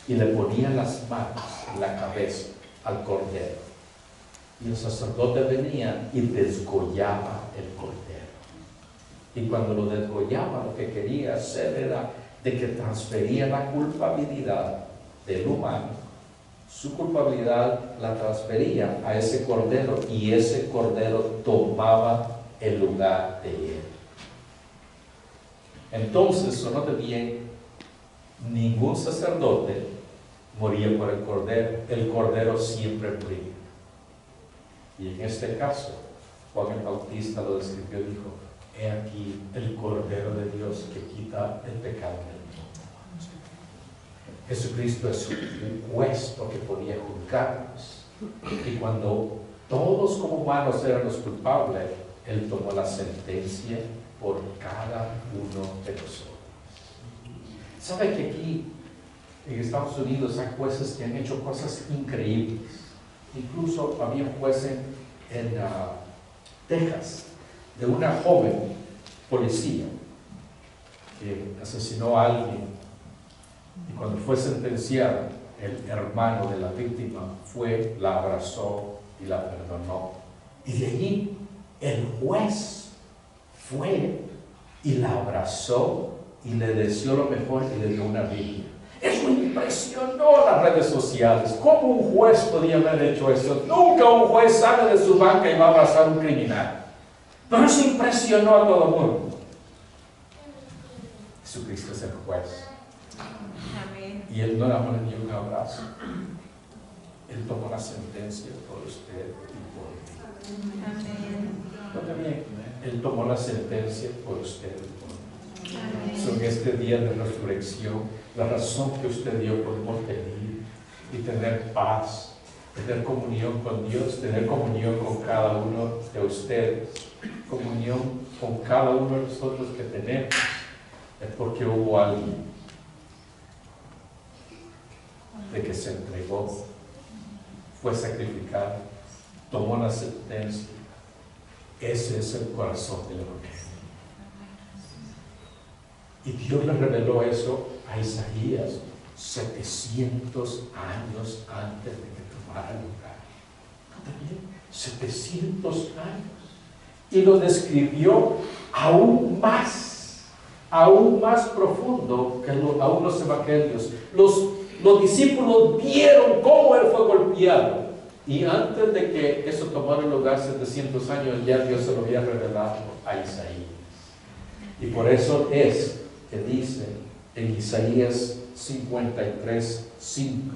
y le ponía las manos en la cabeza al cordero. Y los sacerdotes venían y desgollaban el cordero. Y cuando lo desgollaban, lo que quería hacer era de que transfería la culpabilidad del humano. Su culpabilidad la transfería a ese cordero, y ese cordero tomaba el lugar de él. Entonces, note bien, ningún sacerdote moría por el cordero siempre moría. Y en este caso, Juan el Bautista lo describió y dijo, he aquí el Cordero de Dios que quita el pecado del mundo. Jesucristo es un juez que podía juzgarnos. Y cuando todos como humanos eran los culpables, Él tomó la sentencia por cada uno de nosotros. ¿Sabe que aquí En Estados Unidos hay jueces que han hecho cosas increíbles. Incluso había un juez en Texas, de una joven policía que asesinó a alguien, y cuando fue sentenciada, el hermano de la víctima fue, la abrazó y la perdonó. Y de allí el juez fue y la abrazó y le deseó lo mejor y le dio una Biblia. Eso impresionó las redes sociales. ¿Cómo un juez podía haber hecho eso? Nunca un juez sale de su banca y va a abrazar a un criminal. Pero eso impresionó a todo el mundo. Jesucristo es el juez. Y Él no nada más le dio un abrazo. Él tomó la sentencia por usted y por mí. Pero también Él tomó la sentencia por usted y por mí. So, en este día de resurrección, la razón que usted dio podemos pedir y tener paz, tener comunión con Dios, tener comunión con cada uno de ustedes, comunión con cada uno de nosotros que tenemos, es porque hubo alguien de que se entregó, fue sacrificado, tomó la sentencia. Ese es el corazón del Evangelio. Y Dios le reveló eso a Isaías 700 años antes de que tomara lugar. ¿También? 700 años. Y lo describió aún más profundo que aún los evangelios. Los discípulos vieron cómo Él fue golpeado. Y antes de que eso tomara lugar 700 años, ya Dios se lo había revelado a Isaías. Y por eso es que dice en Isaías 53:5,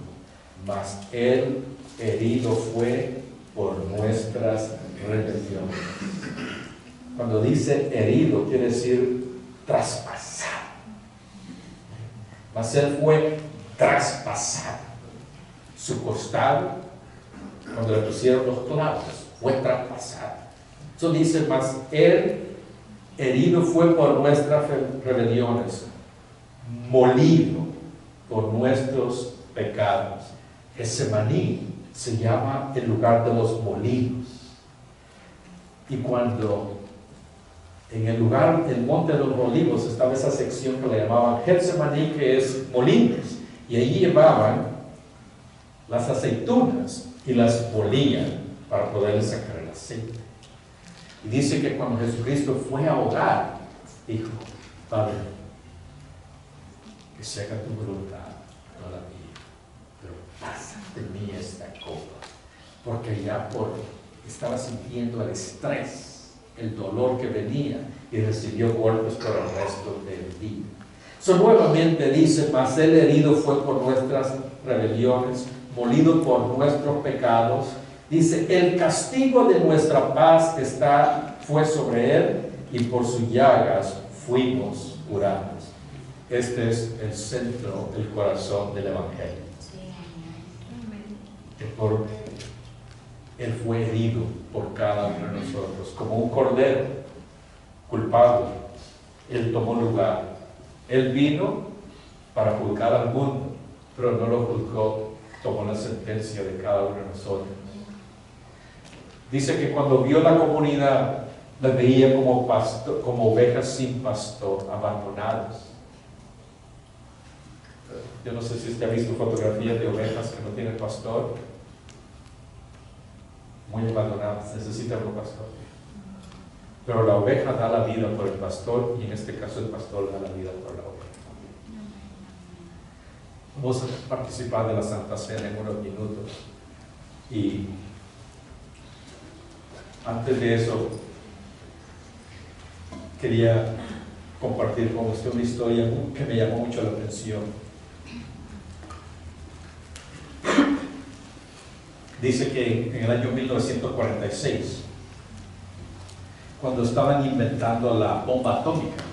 mas Él herido fue por nuestras rebeliones. Cuando dice herido, quiere decir traspasado. Mas Él fue traspasado. Su costado, cuando le pusieron los clavos, fue traspasado. Eso dice, mas Él herido fue por nuestras rebeliones, molido por nuestros pecados. Getsemaní se llama el lugar de los molinos. Y cuando en el lugar, el monte de los olivos, estaba esa sección que le llamaban Getsemaní, que es molinos, y allí llevaban las aceitunas y las molían para poder sacar el aceite. Y dice que cuando Jesucristo fue a orar, dijo, Padre, que se haga tu voluntad, no la mía, pero pasa de mí esta copa, porque ya estaba sintiendo el estrés, el dolor que venía, y recibió golpes por el resto del día. Nuevamente dice, mas Él herido fue por nuestras rebeliones, molido por nuestros pecados. Dice, el castigo de nuestra paz fue sobre Él, y por sus llagas fuimos curados. Este es el centro, el corazón del Evangelio. Él fue herido por cada uno de nosotros, como un cordero culpable. Él tomó lugar. Él vino para juzgar al mundo, pero no lo juzgó, tomó la sentencia de cada uno de nosotros. Dice que cuando vio la comunidad, la veía como ovejas sin pastor, abandonadas. Yo no sé si usted ha visto fotografías de ovejas que no tienen pastor, muy abandonadas, necesitan un pastor. Pero la oveja da la vida por el pastor, y en este caso el pastor da la vida por la oveja. Vamos a participar de la Santa Cena en unos minutos. Y antes de eso, quería compartir con usted una historia que me llamó mucho la atención. Dice que en el año 1946, cuando estaban inventando la bomba atómica,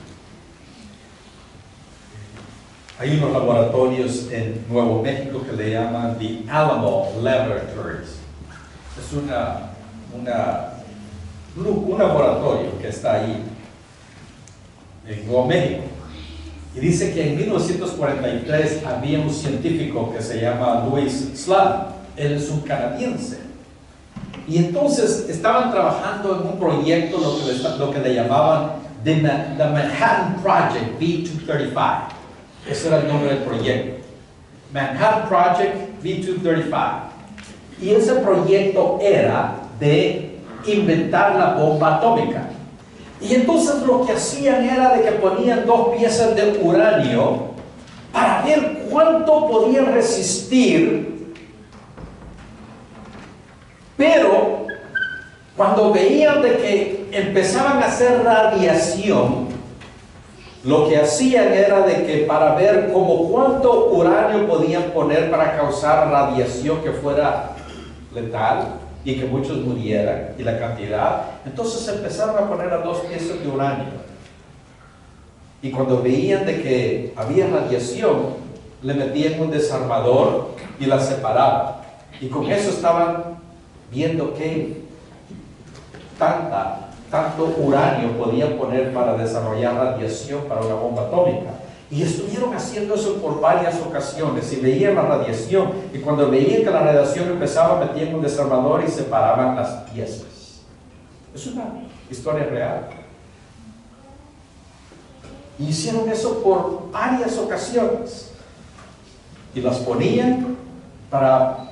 hay unos laboratorios en Nuevo México que le llaman The Alamo Laboratories. Es un laboratorio que está ahí en Nuevo México. Y dice que en 1943 había un científico que se llama Louis Sloan. Él es un canadiense. Y entonces estaban trabajando en un proyecto, lo que le llamaban the Manhattan Project V235. Ese era el nombre del proyecto. Manhattan Project V235. Y ese proyecto era de inventar la bomba atómica. Y entonces lo que hacían era de que ponían 2 piezas de uranio para ver cuánto podían resistir. Pero cuando veían de que empezaban a hacer radiación, lo que hacían era de que para ver como cuánto uranio podían poner para causar radiación que fuera letal y que muchos murieran, y la cantidad, entonces empezaron a poner a 2 piezas de uranio. Y cuando veían de que había radiación, le metían un desarmador y la separaban. Y con eso estaban viendo qué tanto uranio podían poner para desarrollar radiación para una bomba atómica. Y estuvieron haciendo eso por varias ocasiones y veían la radiación, y cuando veían que la radiación empezaba, metían un desarmador y separaban las piezas. Es una historia real. Y hicieron eso por varias ocasiones y las ponían para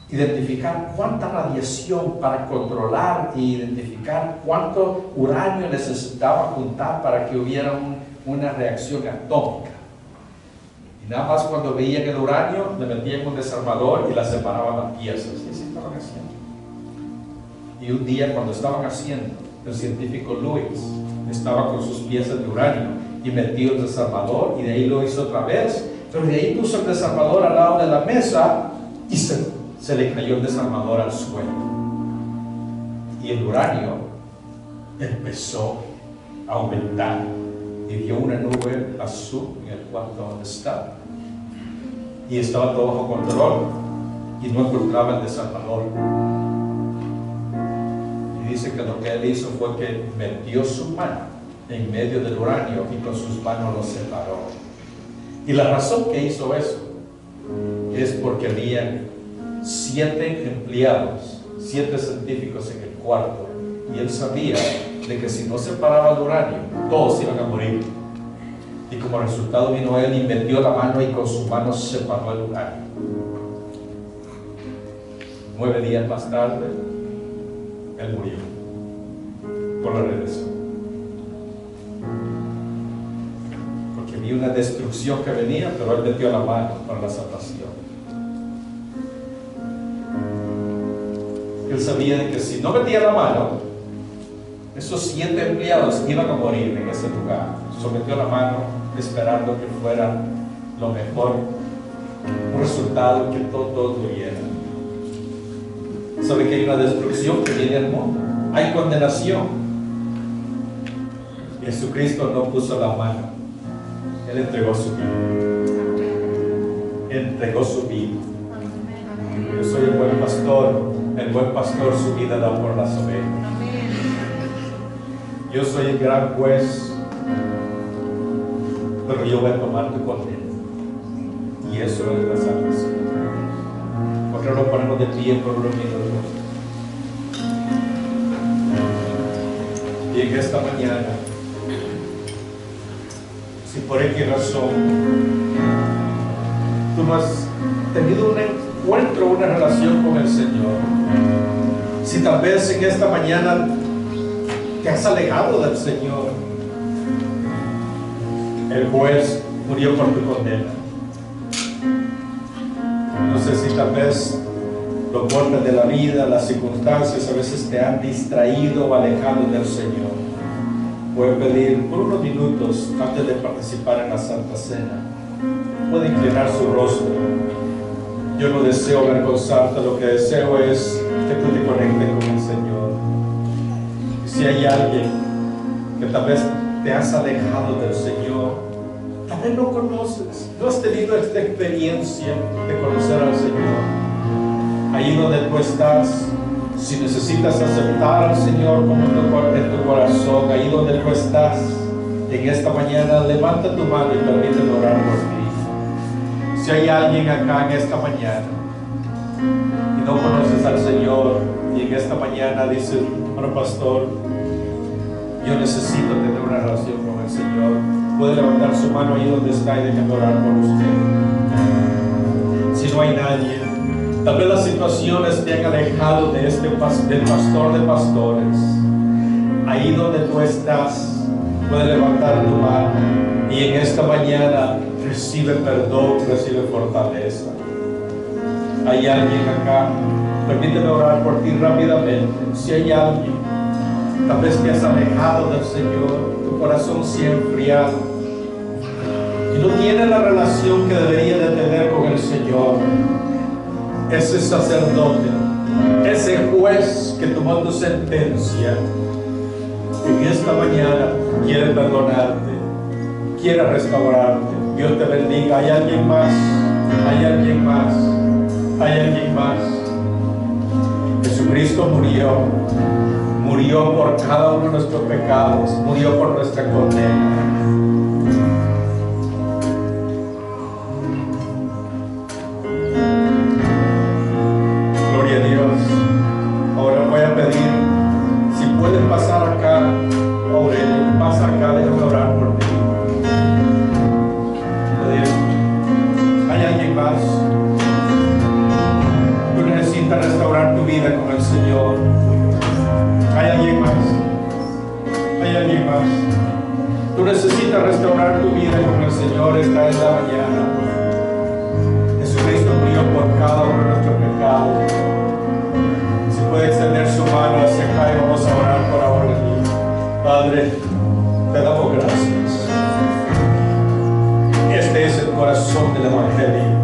identificar cuánta radiación, para controlar e identificar cuánto uranio necesitaba juntar para que hubiera una reacción atómica. Y nada más cuando veían el uranio, le metían un desarmador y la separaban las piezas. Y así estaban haciendo. Y un día cuando estaban haciendo, el científico Louis estaba con sus piezas de uranio y metió el desarmador, y de ahí lo hizo otra vez, pero de ahí puso el desarmador al lado de la mesa y se le cayó el desarmador al suelo. Y el uranio empezó a aumentar y vio una nube azul en el cuarto donde estaba. Y estaba todo bajo control y no encontraba el desarmador. Y dice que lo que él hizo fue que metió su mano en medio del uranio y con sus manos lo separó. Y la razón que hizo eso es porque había 7 empleados, 7 científicos en el cuarto, y él sabía de que si no separaba el uranio, todos iban a morir. Y como resultado vino él y metió la mano y con su mano separó el uranio. 9 días más tarde, él murió por la radiación. Porque había una destrucción que venía, pero él metió la mano para la salvación. Él sabía de que si no metía la mano, esos 7 empleados iban a morir en ese lugar. Sometió la mano esperando que fuera lo mejor, un resultado que todos murieran. Sabe que hay una destrucción que viene al mundo, hay condenación. Jesucristo no puso la mano, Él entregó su vida. Entregó su vida. Yo soy el buen pastor su vida da por las ovejas. Yo soy el gran juez, pero yo voy a tomar tu condena. Y eso es la salvación. ¿Por qué no ponemos de pie por unos minutos? Y en esta mañana, si por X razón tú no has tenido un encuentro, una relación con el Señor, si tal vez en esta mañana te has alejado del Señor, el juez murió por tu condena. No sé si tal vez los golpes de la vida, las circunstancias a veces te han distraído o alejado del Señor. Puede pedir por unos minutos antes de participar en la Santa Cena. Puede inclinar su rostro. Yo no deseo avergonzarte, lo que deseo es que tú te conectes con el Señor. Si hay alguien que tal vez te has alejado del Señor, tal vez no conoces, no has tenido esta experiencia de conocer al Señor. Ahí donde tú estás, si necesitas aceptar al Señor como en tu corazón, ahí donde tú estás, en esta mañana, levanta tu mano y permíteme orar por ti. Si hay alguien acá en esta mañana y no conoces al Señor, y en esta mañana dices, bueno, pastor, yo necesito tener una relación con el Señor, puede levantar su mano ahí donde está y déjame orar por usted. Si no hay nadie, tal vez las situaciones te han alejado de del pastor de pastores. Ahí donde tú estás, puedes levantar tu mano y en esta mañana recibe perdón, recibe fortaleza. Hay alguien acá, permíteme orar por ti rápidamente. Si hay alguien, tal vez te has alejado del Señor, tu corazón se ha enfriado y no tienes la relación que debería de tener con el Señor. Ese sacerdote, ese juez que tomó tu sentencia, en esta mañana quiere perdonarte, quiere restaurarte. Dios te bendiga. ¿Hay alguien más? ¿Hay alguien más? ¿Hay alguien más? Jesucristo murió por cada uno de nuestros pecados, murió por nuestra condena. Gloria a Dios. Ahora voy a pedir, si pueden pasar acá, Aurelio, pasa acá, déjame orar por ti. ¿Hay alguien más? Tú necesitas restaurar tu vida con el Señor. ¿Hay alguien más? ¿Hay alguien más? Tú necesitas restaurar tu vida con el Señor. Esta es la mañana. Jesucristo murió por cada uno de nuestros pecados. Si puede extender su mano hacia acá y vamos a orar por ahora. Padre, te damos gracias. Este es el corazón del Evangelio,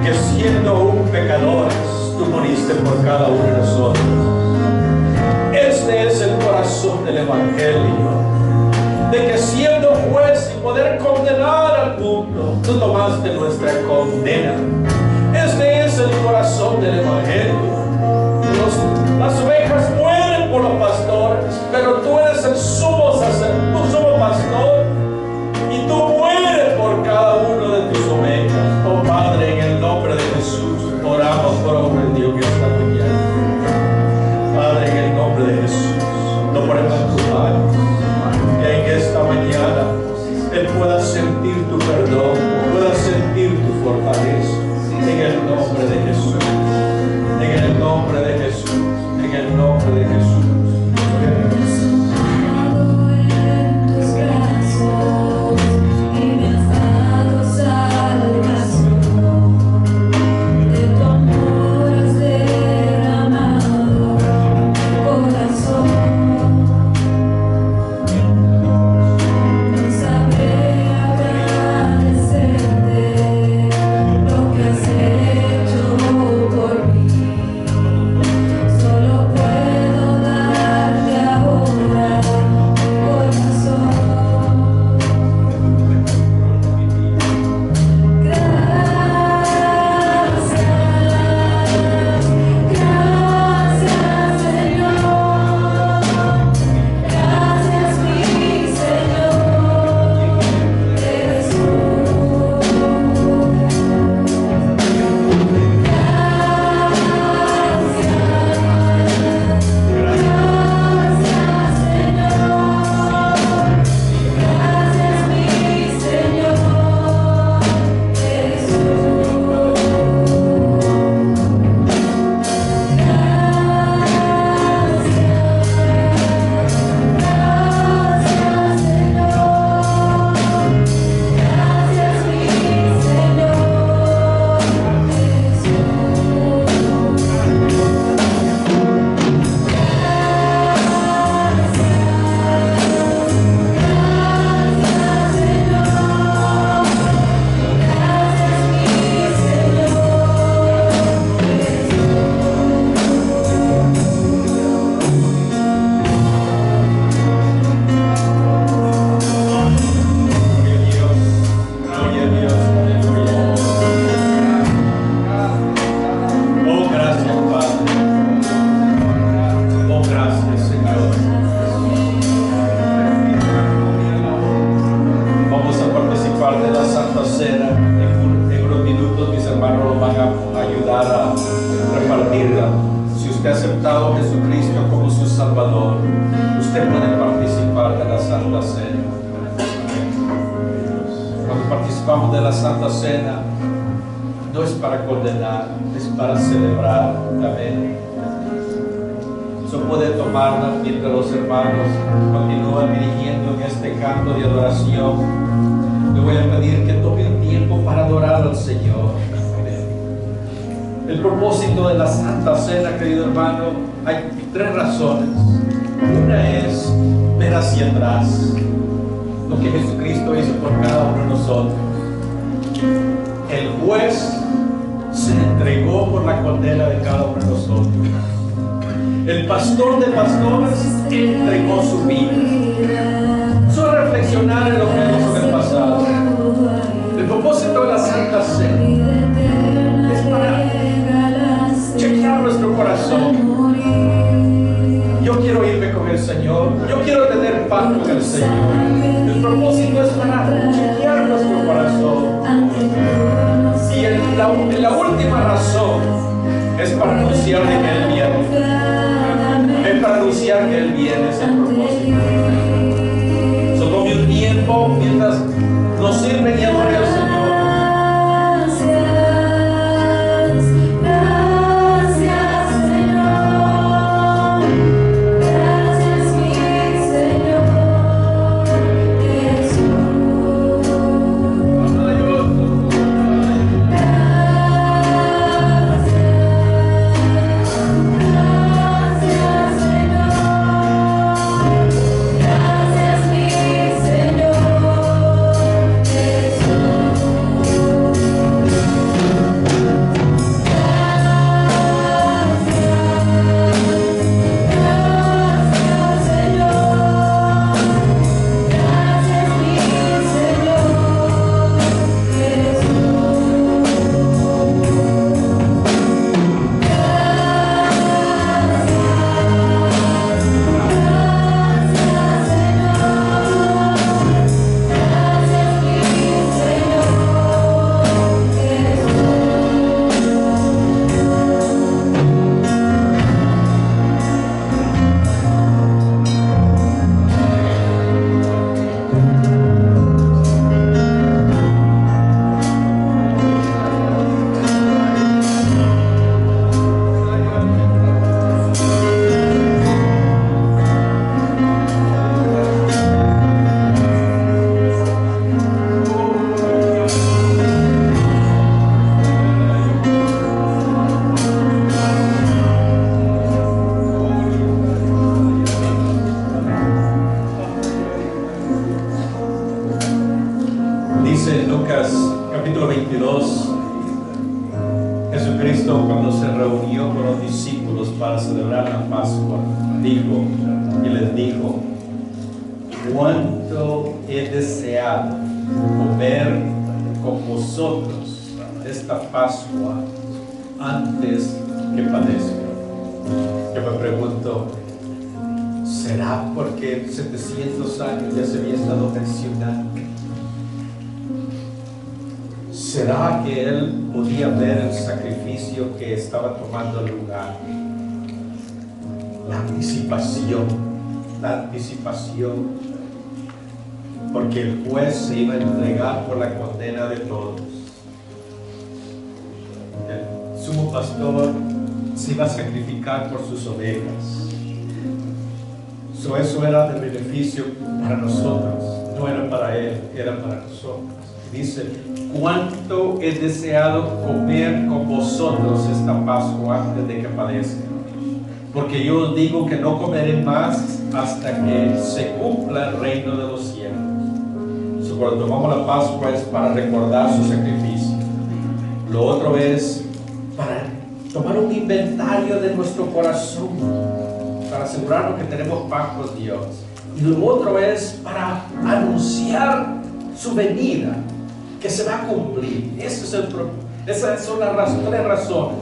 que siendo un pecador, tú moriste por cada uno de nosotros. Este es el corazón del Evangelio, de que siendo juez y poder condenar al mundo, tú tomaste nuestra condena. Este es el corazón del Evangelio. Las ovejas mueren por los pastores, pero tú eres el sumo sacerdote, tú sumo pastor, y tú mueres por cada uno de tus ovejas. Oh Padre, en el nombre de Jesús, oramos por Aurelio que esta mañana. Padre, en el nombre de Jesús, lo ponemos en tus manos, que en esta mañana Él pueda sentir tu perdón, pueda sentir tu fortaleza, en el nombre de Jesús, en el nombre de Jesús, en el nombre de la Santa Cena. Cuando participamos de la Santa Cena, no es para condenar, es para celebrar. Amén. Eso puede tomarla mientras los hermanos continúan dirigiendo en este canto de adoración. Le voy a pedir que tome un tiempo para adorar al Señor. Amén. El propósito de la Santa Cena, querido hermano, hay 3 razones. Una es ver hacia atrás lo que Jesucristo hizo por cada uno de nosotros. El juez se entregó por la condena de cada uno de nosotros. El pastor de pastores entregó su vida. Solo reflexionar en lo que hizo en el pasado. El propósito de la Santa Cena es para chequear nuestro corazón. Yo quiero irme con el Señor. Yo quiero tener paz con el Señor. El propósito es para chequear nuestro corazón. Y la última razón es para anunciar de que Él viene. Es para anunciar que Él viene, es el propósito. Tome un tiempo mientras nos sirven y adoren al Señor. Cuánto he deseado comer con vosotros esta Pascua antes que padezca. Yo me pregunto, ¿será porque 700 años ya se había estado mencionando? ¿Será que Él podía ver el sacrificio que estaba tomando lugar? La anticipación, porque el juez se iba a entregar por la condena de todos. El sumo pastor se iba a sacrificar por sus ovejas. Eso era de beneficio para nosotros, no era para Él, era para nosotros. Dice, cuánto he deseado comer con vosotros esta Pascua antes de que padezca. Porque yo os digo que no comeré más hasta que se cumpla el reino de los cielos. Cuando tomamos la Pascua es para recordar su sacrificio. Lo otro es para tomar un inventario de nuestro corazón, para asegurarnos que tenemos paz con Dios. Y lo otro es para anunciar su venida, que se va a cumplir. Esas son las 3 razones.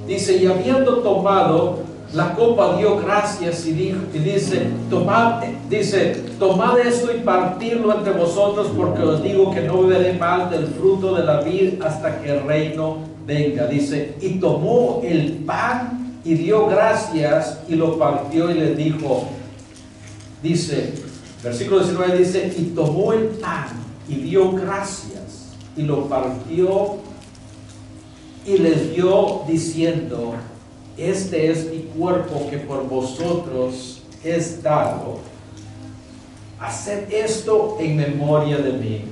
Dice, y habiendo tomado la copa, dio gracias y dice, tomad esto y partidlo entre vosotros, porque os digo que no beberé más del fruto de la vid hasta que el reino venga. Dice, y tomó el pan y dio gracias y lo partió y les dijo, dice, Versículo 19 dice, y tomó el pan y dio gracias y lo partió y les dio diciendo, este es mi cuerpo que por vosotros es dado. Haced esto en memoria de mí.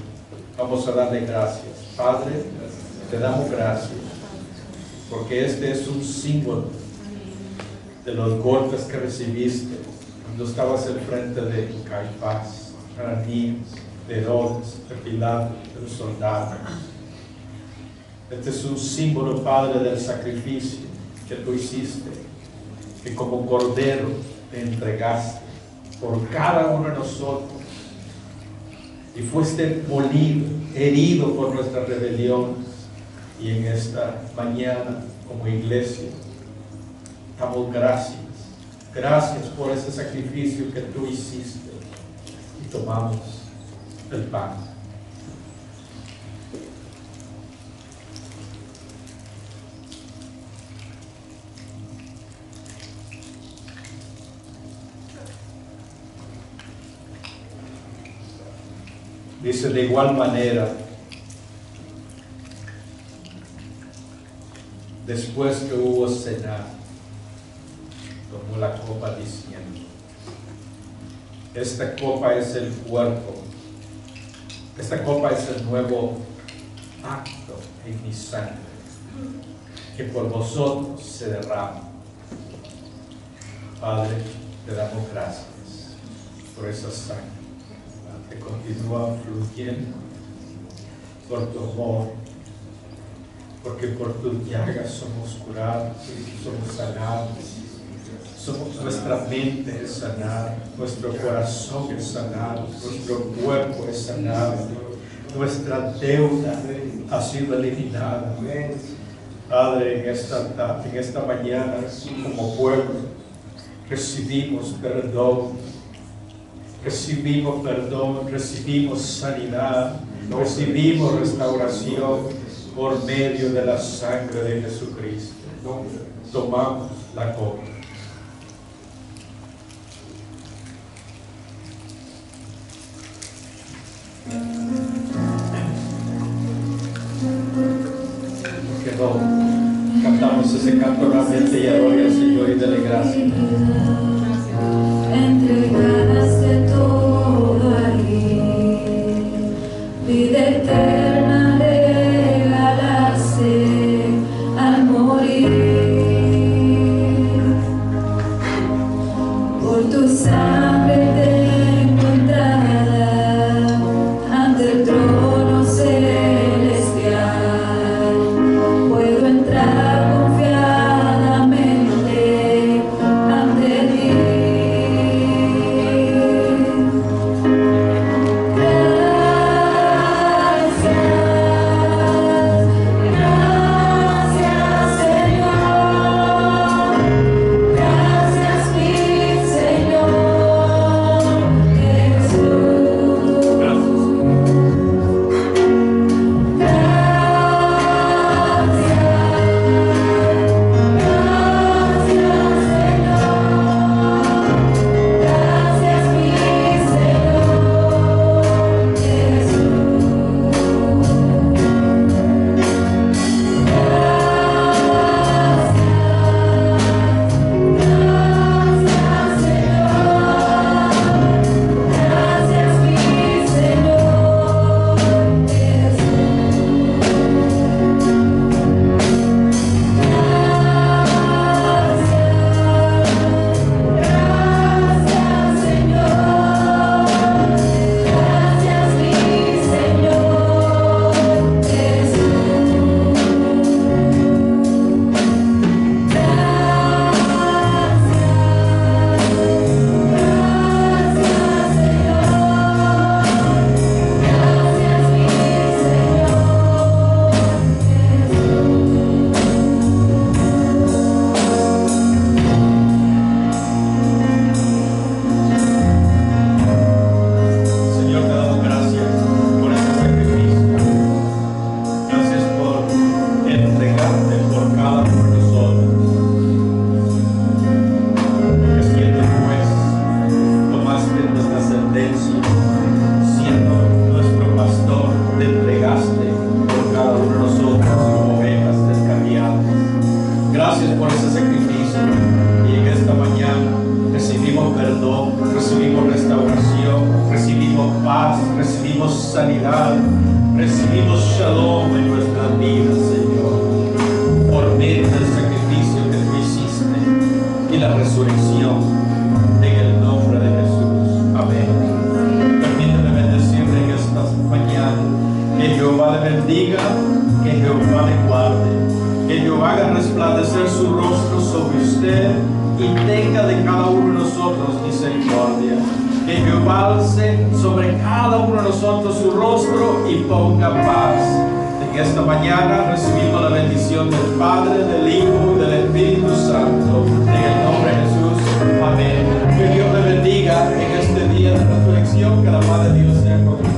Vamos a darle gracias. Padre, te damos gracias porque este es un símbolo de los golpes que recibiste cuando estabas al frente de Caifás, Ananías, de Herodes, de Pilato, de los soldados. Este es un símbolo, Padre, del sacrificio que tú hiciste, que como cordero te entregaste por cada uno de nosotros y fuiste molido, herido por nuestra rebelión. Y en esta mañana, como iglesia, damos gracias. Gracias por ese sacrificio que tú hiciste. Y tomamos el pan. Dice, de igual manera, después que hubo cenado, tomó la copa diciendo, esta copa es el cuerpo, esta copa es el nuevo pacto en mi sangre, que por vosotros se derrama. Padre, te damos gracias por esa sangre que continúa fluyendo, por tu amor, porque por tus llagas somos curados, somos sanados, nuestra mente es sanada, nuestro corazón es sanado, nuestro cuerpo es sanado, nuestra deuda ha sido eliminada. Padre, en esta mañana, como pueblo, recibimos perdón, recibimos sanidad, recibimos restauración por medio de la sangre de Jesucristo. Tomamos la copa. Que no cantamos ese canto realmente y adore al Señor y dele gracias. Entregaste todo ahí, vida eterna regalaste al morir. Por tu sangre tengo entrada ante el trono celestial. Puedo entrar confiadamente ante ti. sanidad, recibimos shalom en nuestras vidas, Señor, por medio del sacrificio que tú hiciste y la resurrección, en el nombre de Jesús. Amén. Permíteme bendecirle en esta mañana. Que Jehová le bendiga, que Jehová le guarde, que Jehová haga resplandecer su rostro sobre usted y tenga de cada uno de nosotros misericordia. Que Jehová alce sobre cada uno de nosotros su rostro y ponga paz. En esta mañana recibimos la bendición del Padre, del Hijo y del Espíritu Santo. En el nombre de Jesús. Amén. Que Dios le bendiga en este día de resurrección. Que la paz de Dios sea con usted.